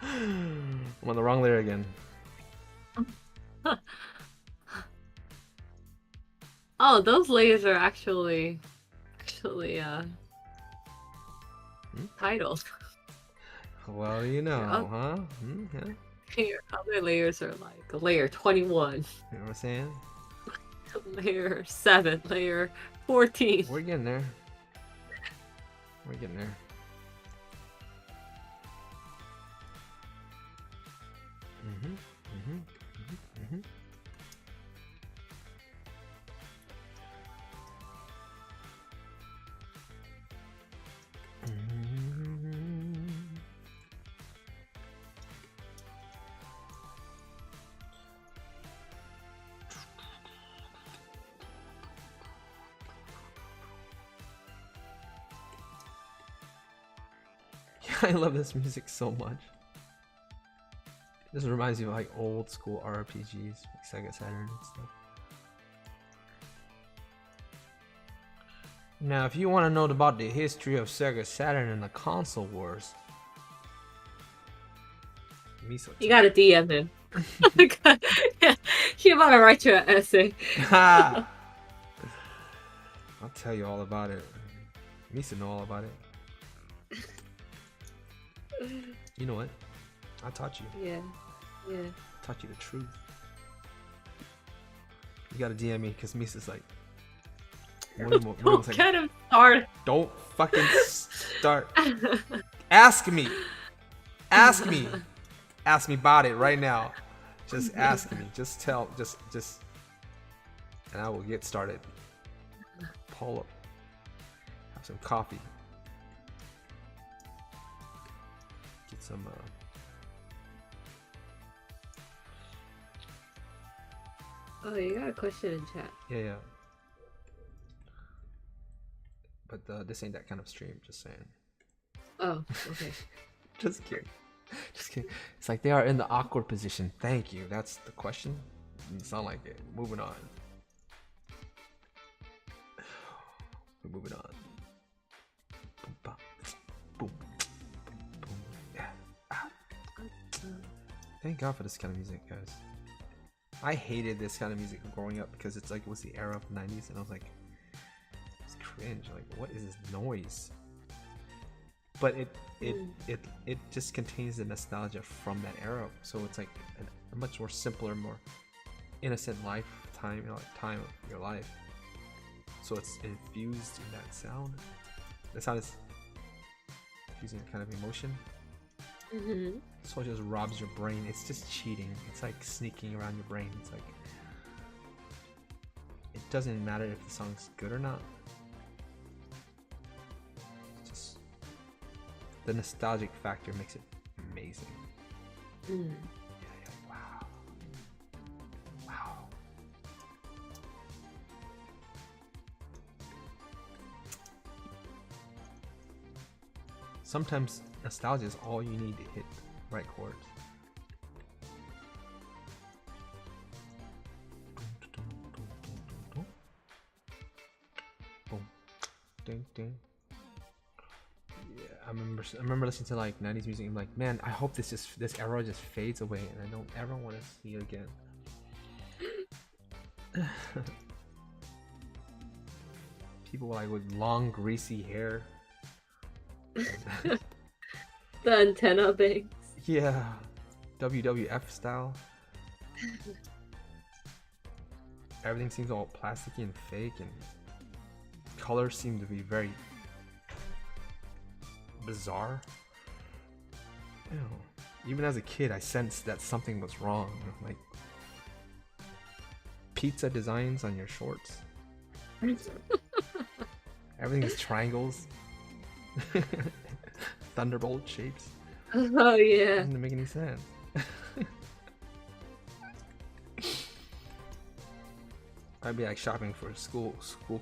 I'm on the wrong layer again. Oh, those layers are actually titles. Well, you know, huh? Yeah. Your other layers are like layer 21, You know what I'm saying? layer 7, layer 14. We're getting there. We're getting there. I love this music so much. This reminds me of like old school RPGs, like Sega Saturn and stuff. Now, if you want to know about the history of Sega Saturn and the console wars, You gotta DM him. He about to write you an essay. I'll tell you all about it. Misa know all about it. You know what? I taught you. Yeah. Yeah. I taught you the truth. You gotta DM me because Misa's like. Don't get him started. Don't fucking start. Ask me. Ask me. Ask me about it right now. Just ask me. Just tell. Just. And I will get started. Pull up. Have some coffee. Get some. Oh, you got a question in chat. Yeah. But this ain't that kind of stream. Just saying. Oh, okay. Just kidding. Just kidding. It's like they are in the awkward position. Thank you. That's the question. Doesn't sound like it. Moving on. We're moving on. Boom, bop. Boom. Boom. Yeah. Ah. Thank God for this kind of music, guys. I hated this kind of music growing up because it's like it was the era of the 90s, and I was like, it's cringe. Like, what is this noise? But it just contains the nostalgia from that era, so it's like a much more simpler, more innocent time of your life. So it's infused in that sound. The sound is infusing kind of emotion. Mm-hmm. So it just robs your brain. It's just cheating. It's like sneaking around your brain. It's like it doesn't matter if the song's good or not. It's just the nostalgic factor makes it amazing. Mm. Yeah, wow. Wow. Sometimes nostalgia is all you need to hit the right chords. Boom. Ding ding. Yeah, I remember listening to like 90s music and like, man, I hope this era just fades away and I don't ever want to see it again. People like with long greasy hair. The antenna bangs. Yeah, WWF style. Everything seems all plasticky and fake, and colors seem to be very bizarre. Ew. Even as a kid, I sensed that something was wrong. Like pizza designs on your shorts. Everything is triangles. Thunderbolt shapes. Oh yeah. Doesn't make any sense. I'd be like shopping for school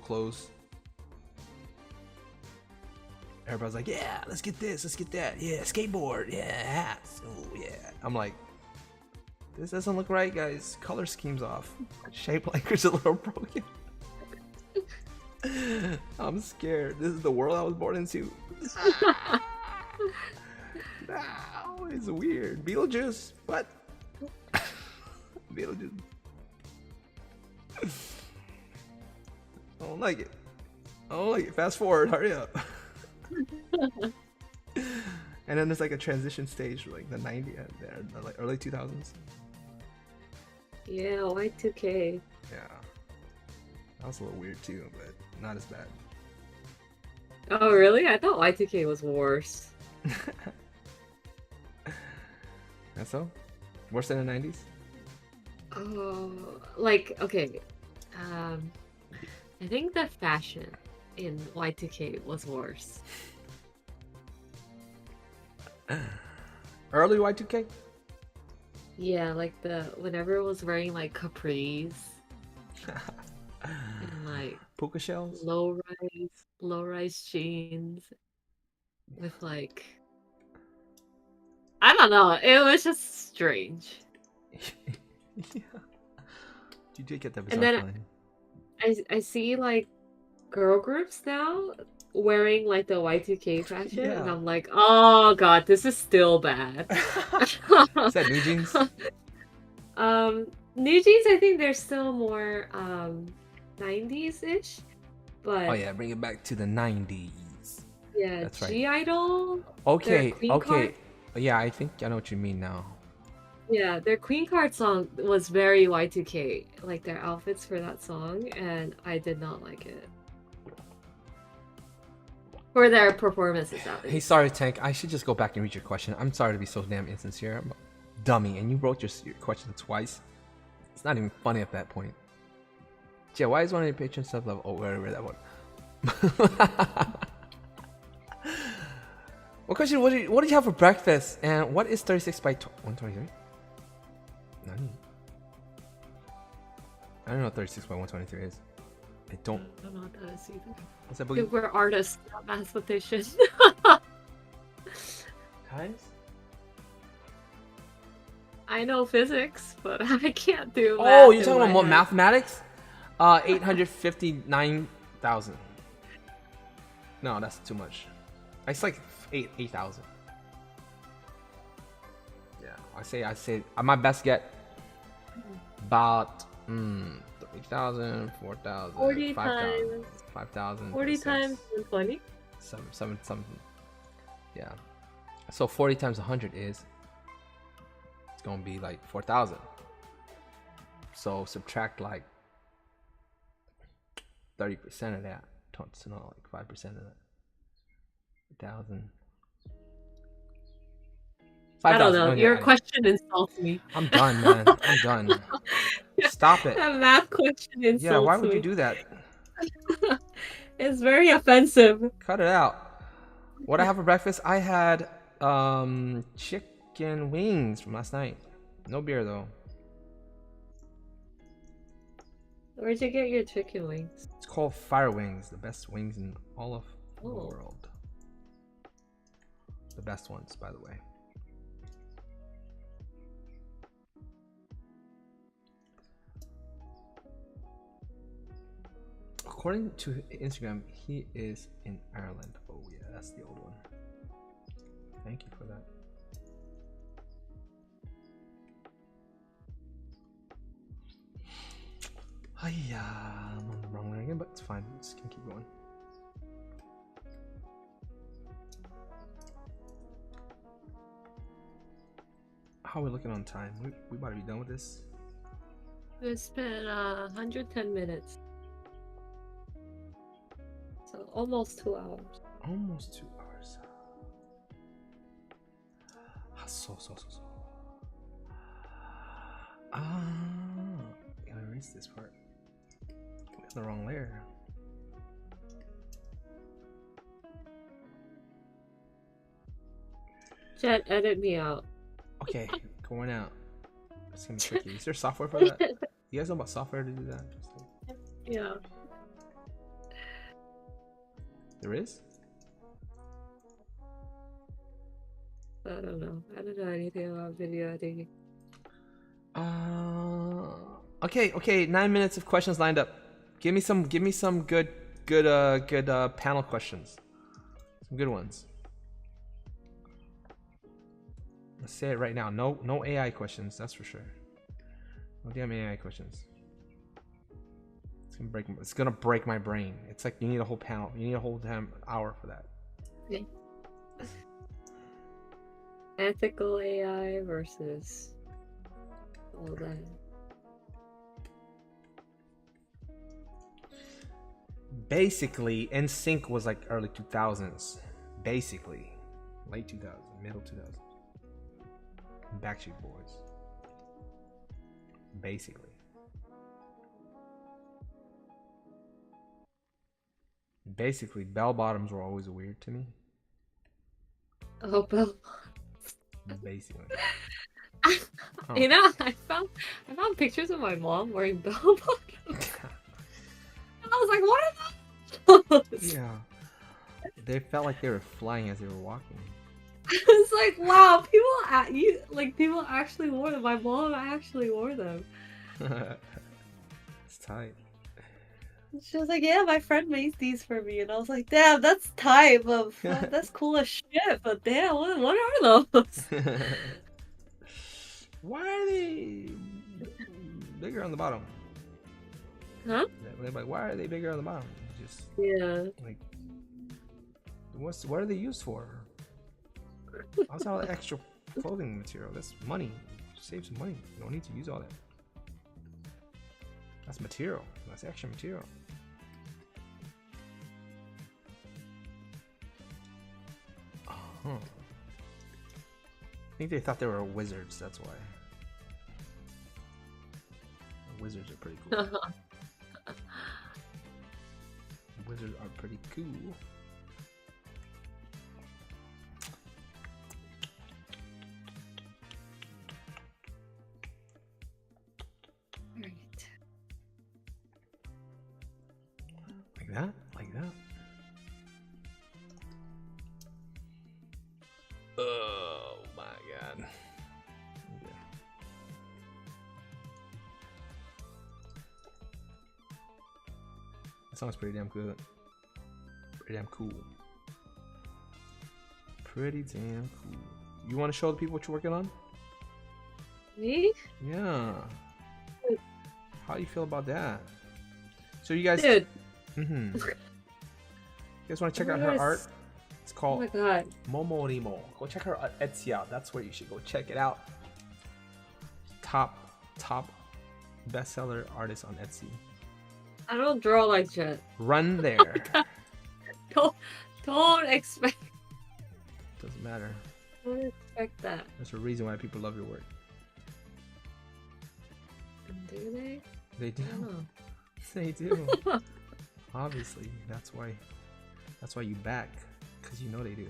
clothes. Everybody's like, yeah, let's get this, let's get that. Yeah, skateboard, yeah, hats. Oh yeah. I'm like, this doesn't look right, guys. Color scheme's off. Shape liker's a little broken. I'm scared. This is the world I was born into. No, it's weird. Beetlejuice. What? Beetlejuice. I don't like it. I don't like it. Fast forward. Hurry up. And then there's like a transition stage, like the 90s, the like early 2000s. Yeah, Y2K. Yeah. That was a little weird too, but not as bad. Oh really? I thought Y2K was worse. That's so? Worse than the 90s? Oh, like okay. I think the fashion in Y2K was worse. Early Y2K? Yeah, like whenever it was wearing like capris and like Puka shells? low rise jeans with like I don't know, it was just strange. Yeah. You did get that bizarre And then feeling. I see like girl groups now wearing like the Y2K fashion, and Yeah. I'm like, oh god, this is still bad. Is that New Jeans? New Jeans, I think they're still more 90s-ish, but Oh yeah, bring it back to the 90s. yeah, That's right. G-Idol. Okay, Queen okay. card? Yeah, I think I know what you mean now. Yeah, their Queen Card song was very Y2K, like their outfits for that song, and I did not like it. For their performances, at Hey, least. sorry, Tank. I should just go back and read your question. I'm sorry to be so damn insincere. I'm a dummy, and you wrote your question twice. It's not even funny at that point. Yeah, why is one of your patrons sub level? Oh, where that one? What question? What did you have for breakfast? And what is 36 by 123? Nani? I don't know what 36 by 123 is. I don't. I don't know what that is either. What's that boogie? We're artists, not mathematicians. Times? I know physics, but I can't do math. Oh, you're talking in about my what, head. mathematics? 859,000. No, that's too much. It's like 8,000. Yeah, I say my best get about 3,000, 4,000, 40 5,000, times. 5,000, 40 times 20? something. Yeah. So 40 times 100 is it's gonna be like 4,000. So subtract like 30% of that. So no, like 5% of that. 1,000. I don't know. No, Your yeah, question insults me. I'm done, man. I'm done. Stop it. That math question insults me. Yeah, why would you do that? It's very offensive. Cut it out. What I have for breakfast? I had Chicken wings from last night. No beer though. Where'd you get your chicken wings? It's called Fire Wings, the best wings in all of the Oh. world. The best ones, by the way. According to Instagram, he is in Ireland. Oh yeah, that's the old one. Thank you for that. I'm on the wrong one again, but it's fine. Just can keep going. How are we looking on time? We about to be done with this. It's been 110 minutes. So almost 2 hours. Almost 2 hours. So. Gotta erase this part. We're on the wrong layer. Jet, edit me out. Okay, going out. It's gonna be tricky. Is there software for that? You guys know about software to do that? Yeah. There is? I don't know. I don't know anything about video editing. Okay. 9 minutes of questions lined up. Give me some good panel questions. Some good ones. Let's say it right now. No AI questions, that's for sure. No damn AI questions. It's gonna break my brain. It's like you need a whole panel. You need a whole damn hour for that. Okay. Ethical AI versus all that. Basically, NSYNC was like early 2000s. Basically, late 2000s, middle 2000s. Backstreet Boys. Basically. Basically, bell bottoms were always weird to me. Oh, bell. Basically. Oh. You know, I found pictures of my mom wearing bell bottoms. I was like, what are those? Yeah. They felt like they were flying as they were walking. It's like, wow, people actually wore them. My mom actually wore them. It's tight. She was like, yeah, my friend made these for me. And I was like, damn, that's tight, but that's cool as shit. But damn, what are those? Why are they bigger on the bottom? Huh? Like, why are they bigger on the bottom? Just yeah. Like, what are they used for? How's all that extra clothing material? That's money. Save some money. You don't need to use all that. That's material. That's extra material. I think they thought they were wizards, that's why. The wizards are pretty cool. Wizards are pretty cool. Right. Like that? Like that? Oh my god. Yeah. That song's pretty damn good. Pretty damn cool. Pretty damn cool. You want to show the people what you're working on? Me? Yeah. How do you feel about that? So you guys... Dude. You guys want to check out her art? It's called Oh my god. MomoMorimo. Go check her Etsy out. That's where you should go check it out. Top bestseller artist on Etsy. I don't draw like Jet. Run there. Don't expect. Doesn't matter. Don't expect that. There's a reason why people love your work. Do they? They do. I don't know. They do. Obviously, that's why you back, because you know they do.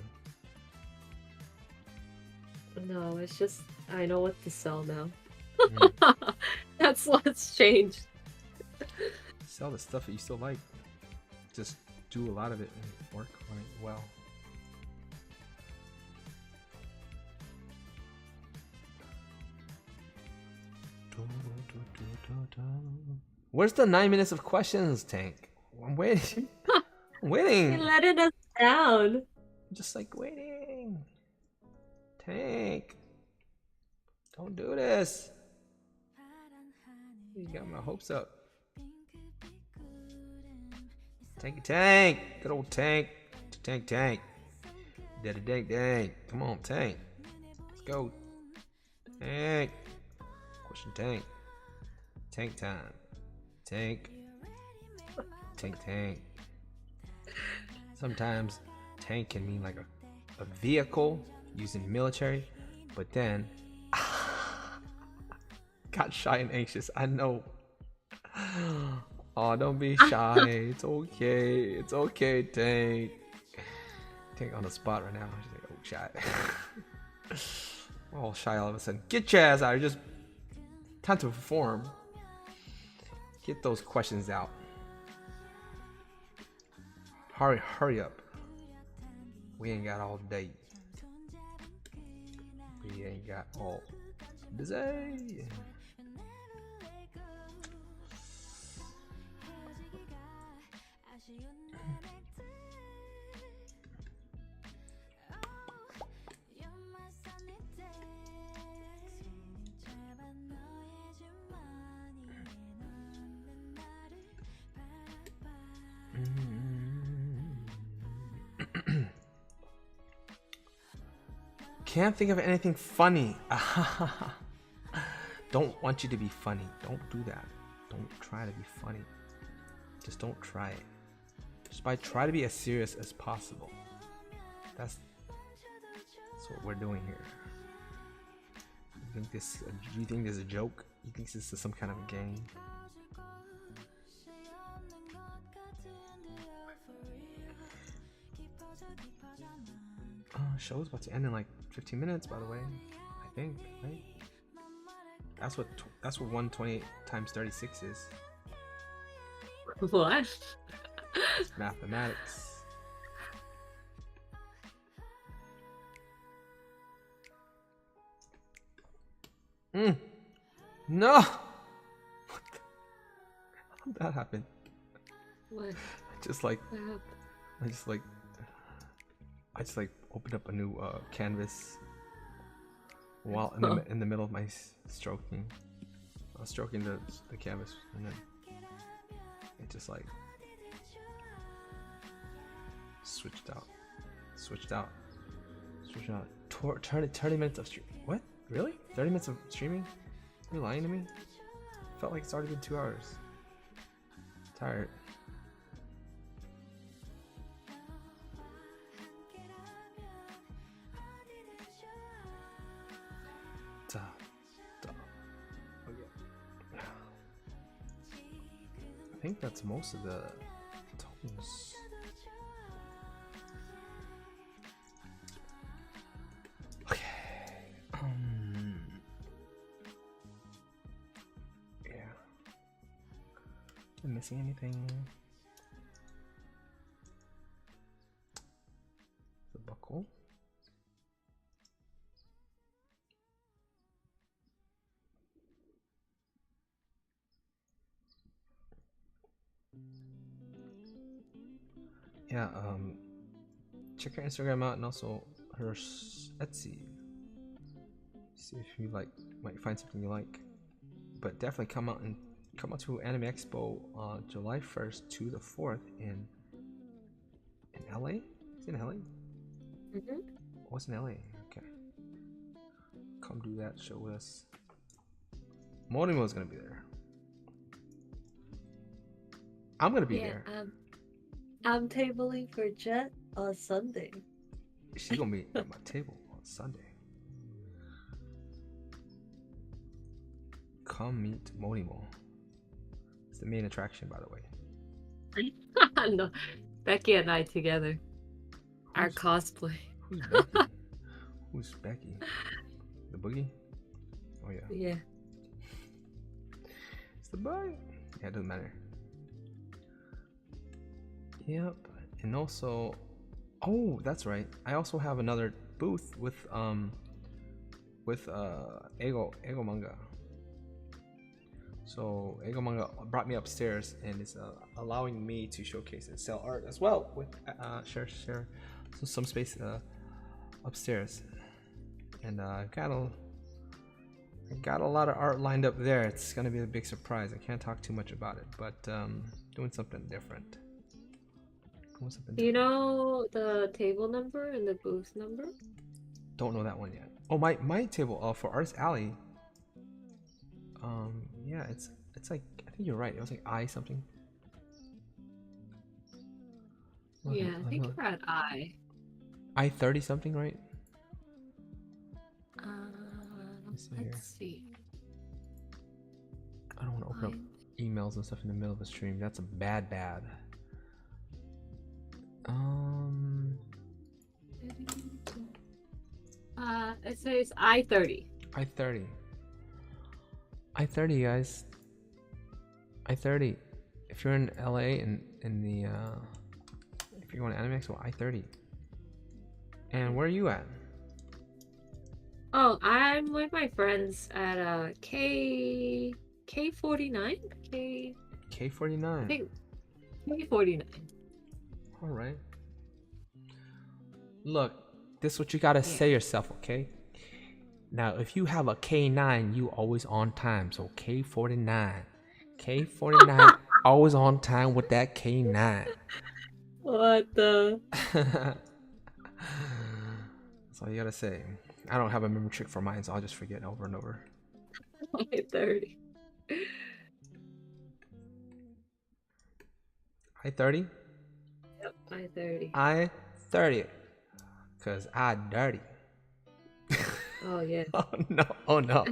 No, it's just I know what to sell now. Mm. That's what's changed. Sell the stuff that you still like. Just do a lot of it and work on it well. Where's the 9 minutes of questions, Tank? I'm waiting. I'm waiting. You're letting us down. I'm just like waiting. Tank. Don't do this. You got my hopes up. Tank. Good old Tank. Tank. Daddy Tank. Come on, Tank. Let's go. Tank. Question Tank. Tank time. Tank. Sometimes tank can mean like a vehicle used in military, but then got shy and anxious. I know. Oh, don't be shy. It's okay. It's okay, Tank. Tank on the spot right now. She's like, oh, shy. All shy all of a sudden. Get your ass out. Just time to perform. Get those questions out. Hurry up. We ain't got all day. We ain't got all day. Can't think of anything funny. Don't want you to be funny. Don't do that. Don't try to be funny. Just don't try it. Just try to be as serious as possible. That's what we're doing here. You think this is a joke? You think this is some kind of a game? Show's about to end in like 15 minutes, by the way. I think, right? That's what 128 times 36 is. What? It's mathematics. No. What did that happen? What? I just opened up a new canvas while in the middle of my stroking. I was stroking the canvas, and then it just like switched out. 30 minutes of stream. What? Really? 30 minutes of streaming? Are you lying to me? Felt like it's already been 2 hours. Tired. I think that's most of the tones. Okay. Yeah. Am I missing anything? The buckle. Yeah, check her Instagram out and also her Etsy. See if you might find something you like. But definitely come out to Anime Expo on July 1st to the 4th in LA? It's in LA? Mm-hmm. Oh, it's in LA. Okay. Come do that show with us. Morimo's gonna be there. I'm gonna be there. I'm tabling for Jet on Sunday. She's gonna be at my table on Sunday. Come meet Morimo. It's the main attraction, by the way. No, Becky and I together. Our cosplay. Who's Becky? Who's Becky? The boogie? Oh yeah. Yeah. It's the boogie. Yeah, it doesn't matter. Yep. And also, oh, that's right. I also have another booth with Ego Manga. So Ego Manga brought me upstairs and is allowing me to showcase and sell art as well with share some space upstairs. And I got a lot of art lined up there. It's gonna be a big surprise. I can't talk too much about it, but doing something different. Do you know the table number and the booth number? Don't know that one yet. Oh, my table for Artist Alley. Yeah, it's like, I think you're right. It was like I something. Yeah, I think you're at I. I-30 something, right? Let's see. I don't want to open up emails and stuff in the middle of the stream. That's a bad. It says I-30. I-30. I-30, guys. I-30. If you're in LA and if you're going to Anime Expo, I-30. And where are you at? Oh, I'm with my friends at K49. K49. I think K49. All right. Look, this is what you gotta say yourself, okay? Now, if you have a K9, you always on time. So K49. K49 always on time with that K9. What the? That's all you gotta say. I don't have a memory trick for mine, so I'll just forget over and over. I-30. I-30? Yep, I-30. I-30. Cause I dirty. Oh, yeah. Oh no, oh no.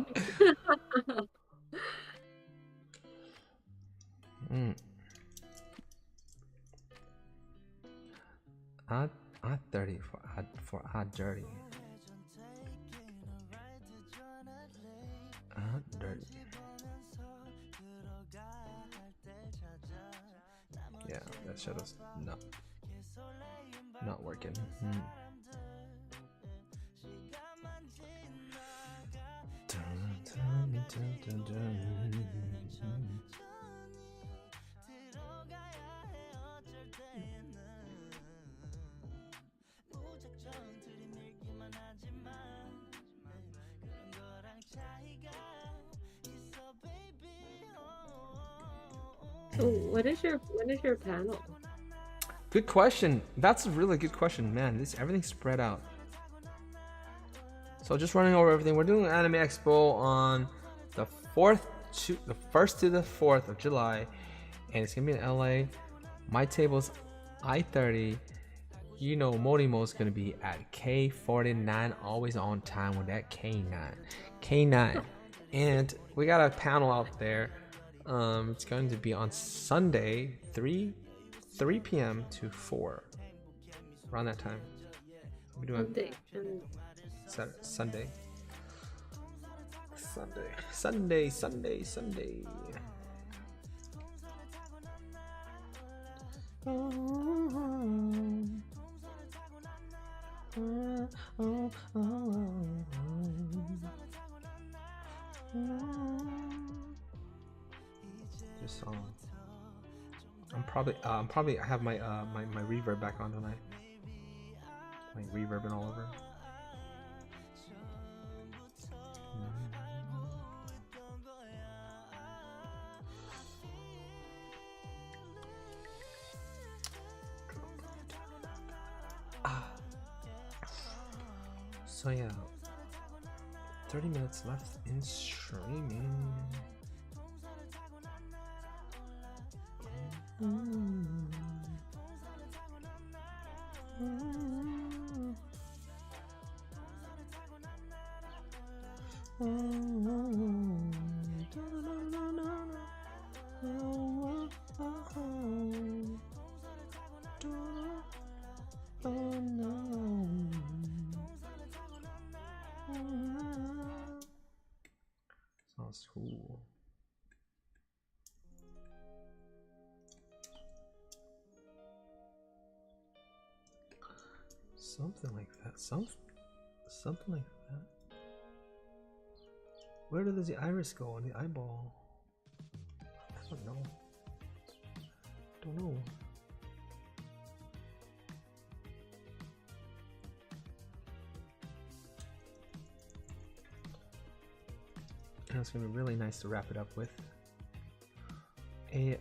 I-30 for I dirty. Dirty. Yeah, that shadow's not working. So when is your panel? Good question. That's a really good question, man. Everything's spread out. So just running over everything. We're doing an Anime Expo on the 1st to the 4th of July, and it's gonna be in LA. My table's I-30. You know, Morimo's gonna be at K49, always on time with that K9. And we got a panel out there. It's going to be on Sunday, 3 p.m. to 4, around that time. We're doing Sunday. This song. I have my my reverb back on tonight. Like reverbing all over. So yeah, 30 minutes left in streaming. Something like that. Something like that. Where does the iris go on the eyeball? I don't know. Don't know. And it's gonna be really nice to wrap it up with a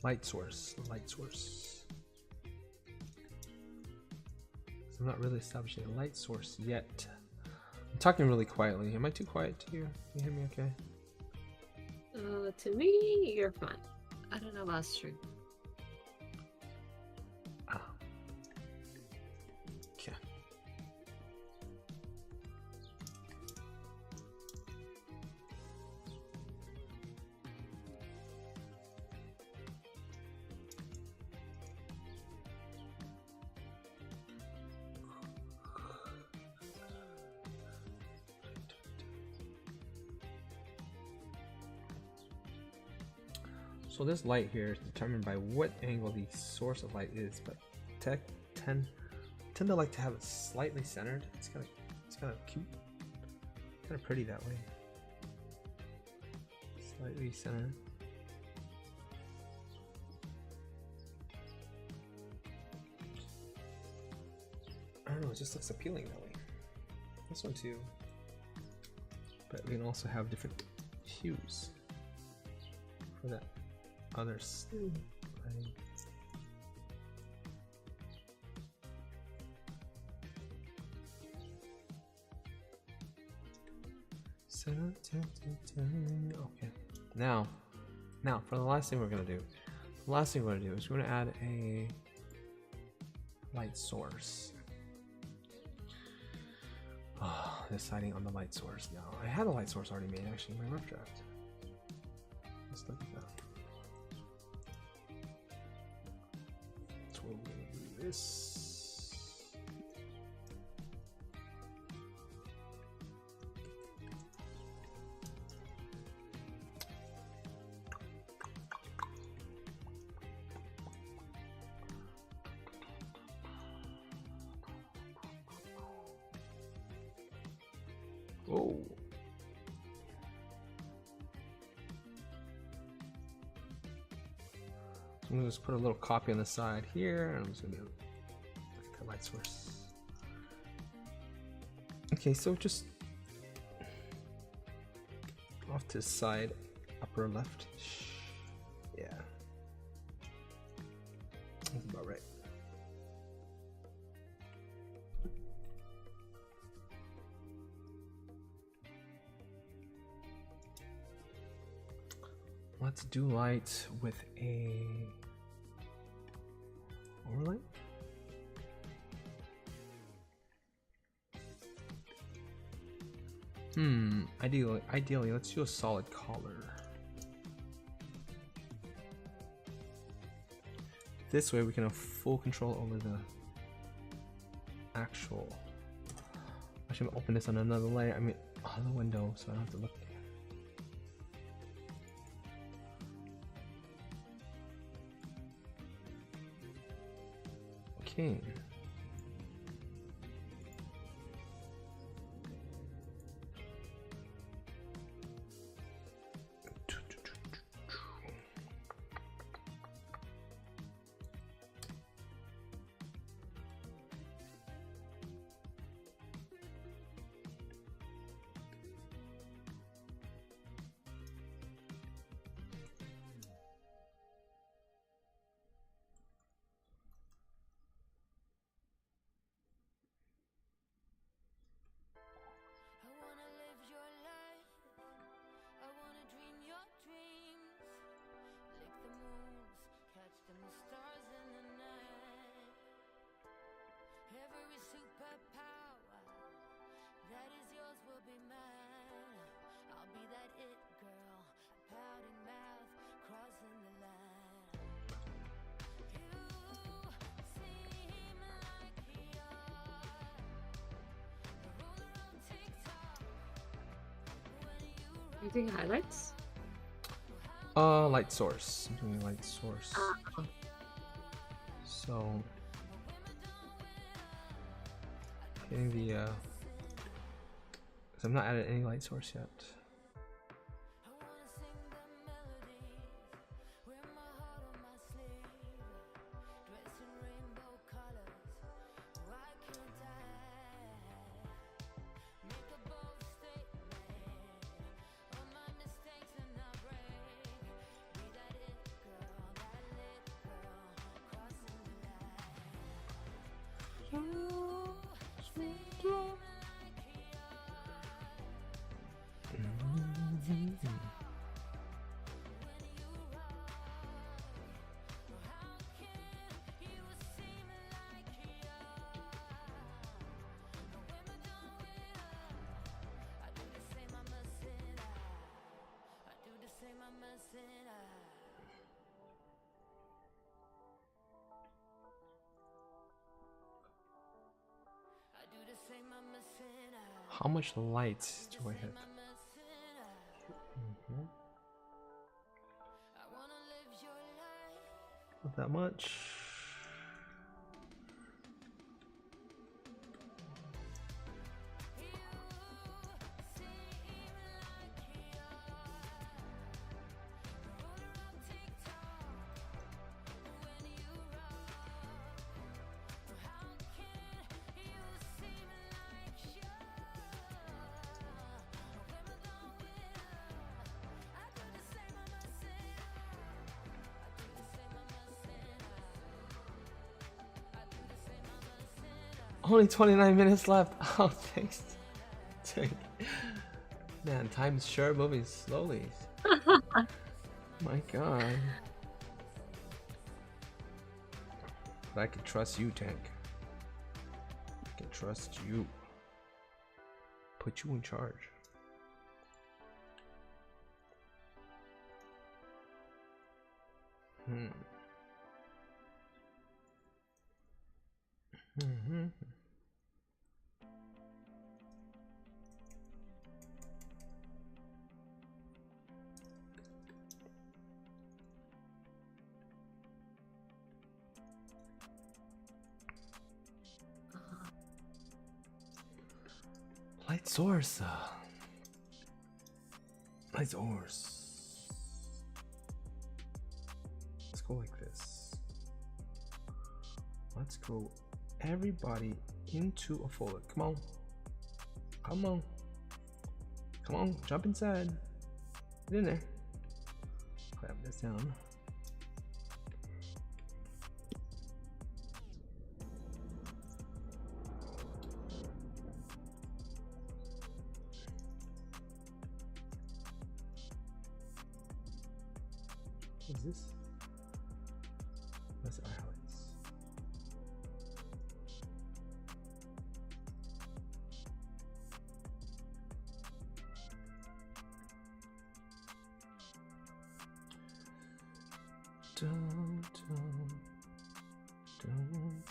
light source. I'm not really establishing a light source yet. I'm talking really quietly. Am I too quiet to you? Can you hear me okay? To me, you're fine. I don't know about stream. Ah. Okay. So this light here is determined by what angle the source of light is, but tend to like to have it slightly centered. It's kind of cute, kind of pretty that way. Slightly centered. I don't know, it just looks appealing that way. This one too. But we can also have different hues for that. Others. Right. Okay. Now for the last thing we're gonna do. The last thing we're gonna do is we're gonna add a light source. Oh, deciding on the light source now. I had a light source already made actually in my rough draft. Let's look at that. We'll do this. Oh. I'm gonna just put a little copy on the side here, and I'm just gonna look at the light source. Okay, so just off to the side, upper left. Yeah, that's about right. Let's do light with a overlay. Ideally, let's do a solid color. This way we can have full control over the actual. Actually, I'm gonna open this on another layer. I mean, on the window, so I don't have to look. Okay. You doing highlights? Light source. I'm doing light source. So getting the cause I'm not added any light source yet. How much light do I hit? Not that much. Only 29 minutes left. Oh, thanks. Man, time's sure moving slowly. My God. But I can trust you, Tank. I can trust you. Put you in charge. Light source. Light source. Let's go like this. Let's go everybody into a folder. Come on. Come on. Come on. Jump inside. Get in there. Clap this down. What is this? That's our highlights. Dun, dun, dun.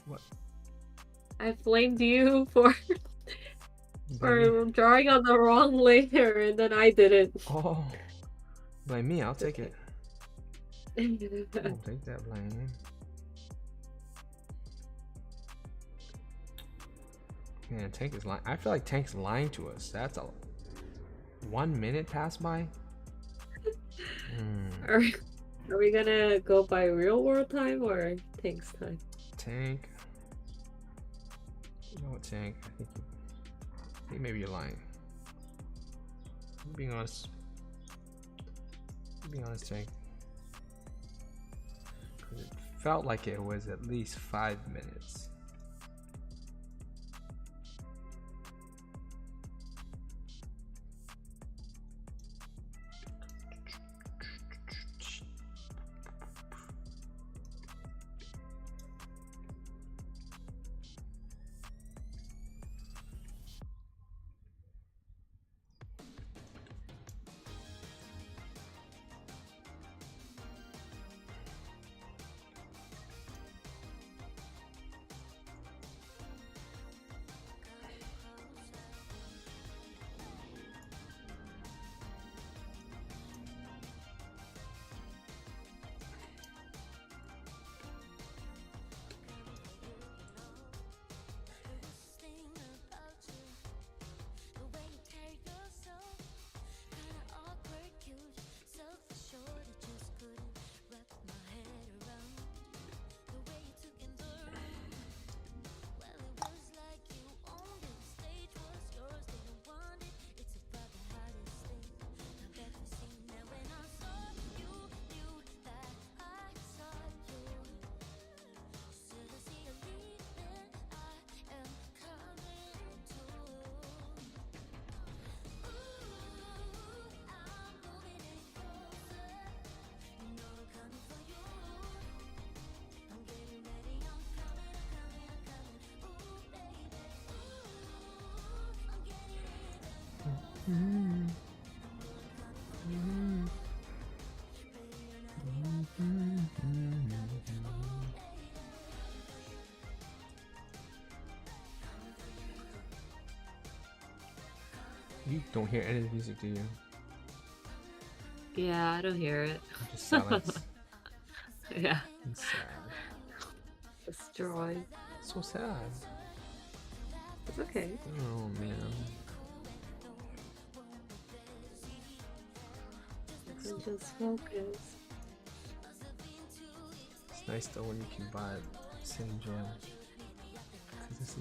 What? I blamed you for drawing on the wrong layer, and then I didn't. Oh, blame me. I'll take it. I'll take that blame. Man, Tank is lying. I feel like Tank's lying to us. That's a 1 minute passed by. Are we gonna go by real world time or Tank's time? Tank. You know what, Tank? I think maybe you're lying. I'm being honest. I'm being honest, Tank. 'Cause it felt like it was at least 5 minutes. You don't hear any of the music, do you? Yeah, I don't hear it. Just silence. Yeah. It's sad. Destroyed. So sad. It's okay. Oh man. Just focus. It's nice though when you can buy the same jam. Cause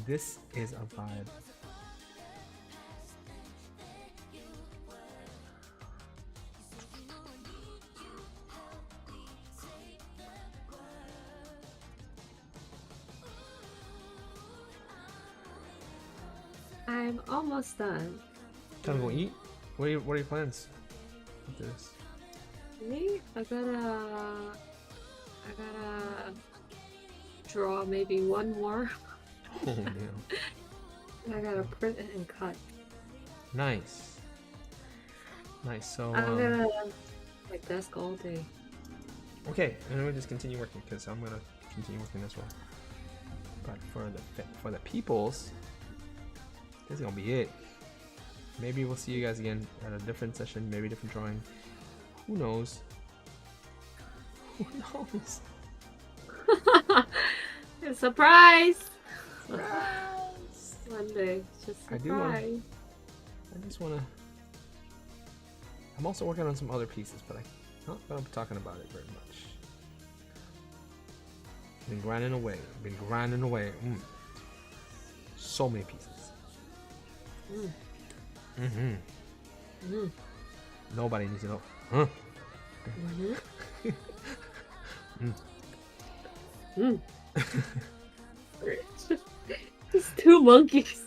this is a vibe. I'm almost done. Time to go eat? What are your plans with this? Me? I gotta draw maybe one more. Oh man. I gotta print it and cut. Nice. Nice. So I'm gonna my desk all day. okay, and we'll just continue working because I'm gonna continue working as well. But for the peoples, this is gonna be it. Maybe we'll see you guys again at a different session, maybe different drawing. Who knows? Who knows? Surprise! Surprise! One day, just I surprise. just wanna. I'm also working on some other pieces, but I'm not gonna be talking about it very much. Been grinding away. So many pieces. Nobody needs to know. Huh? It's two monkeys.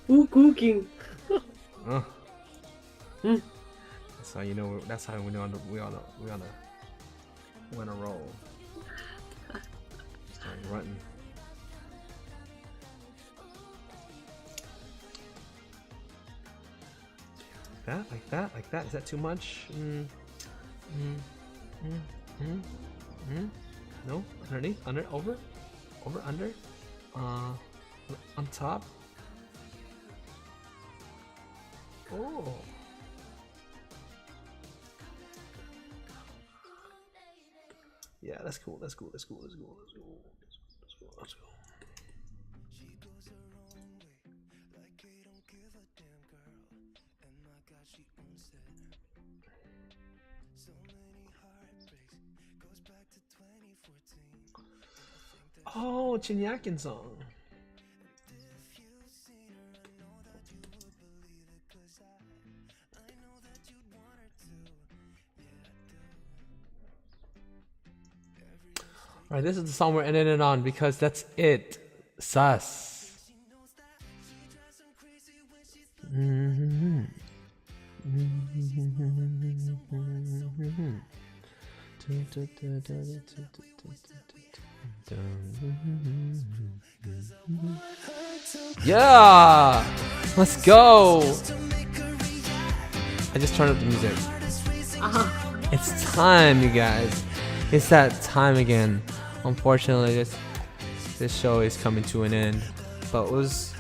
Who cooking? That's how you know. That's how we know we on a roll. Start grunting. Like that. Is that too much? No. Underneath. Over. Under. On top. Oh. Yeah, that's cool. Let's go. Oh, Chinyakin song. Alright, this is the song we're ending it on because that's it. Sus. Yeah! Let's go! I just turned up the music. It's time, you guys. It's that time again. Unfortunately, this show is coming to an end. But it was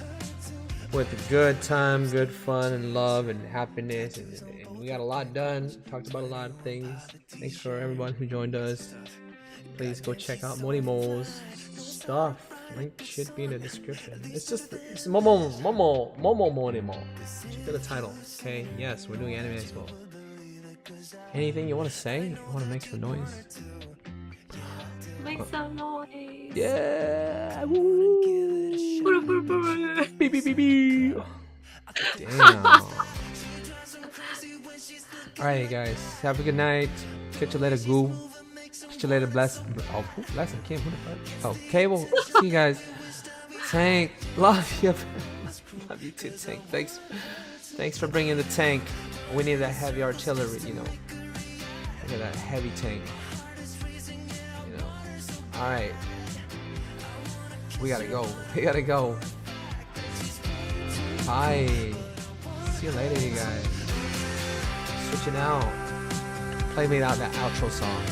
with a good time, good fun, and love, and happiness. And we got a lot done. Talked about a lot of things. Thanks for everyone who joined us. Please go check out Morimo's stuff. Link should be in the description. It's MomoMorimo. Check out the title. Okay, yes, we're doing Anime Expo. Anything you want to say? You want to make some noise? Make some noise. Yeah. Woo. Beep, beep, beep, beep. Damn. Alright, guys. Have a good night. Catch you later, Goo. Catch you later, Bless. Oh, Blessing. Kim, who the fuck? Oh, Cable. See you guys. Tank. Love you. Love you too, Tank. Thanks for bringing the tank. We need that heavy artillery, you know. Look at that heavy tank. You know. Alright. We gotta go. Bye. See you later, you guys. Switching out. Play me out that outro song.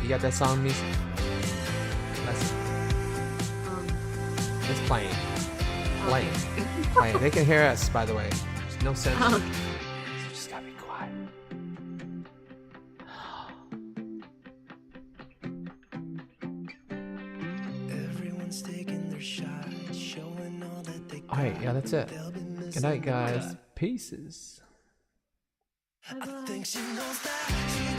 You got that song, Misa? That's it's playing. Playing. Playing. They can hear us, by the way. There's no sense. So just gotta be quiet. Everyone's taking their shot, showing all that they got. Alright, yeah, that's it. Good night, guys. Pieces. I think she knows that.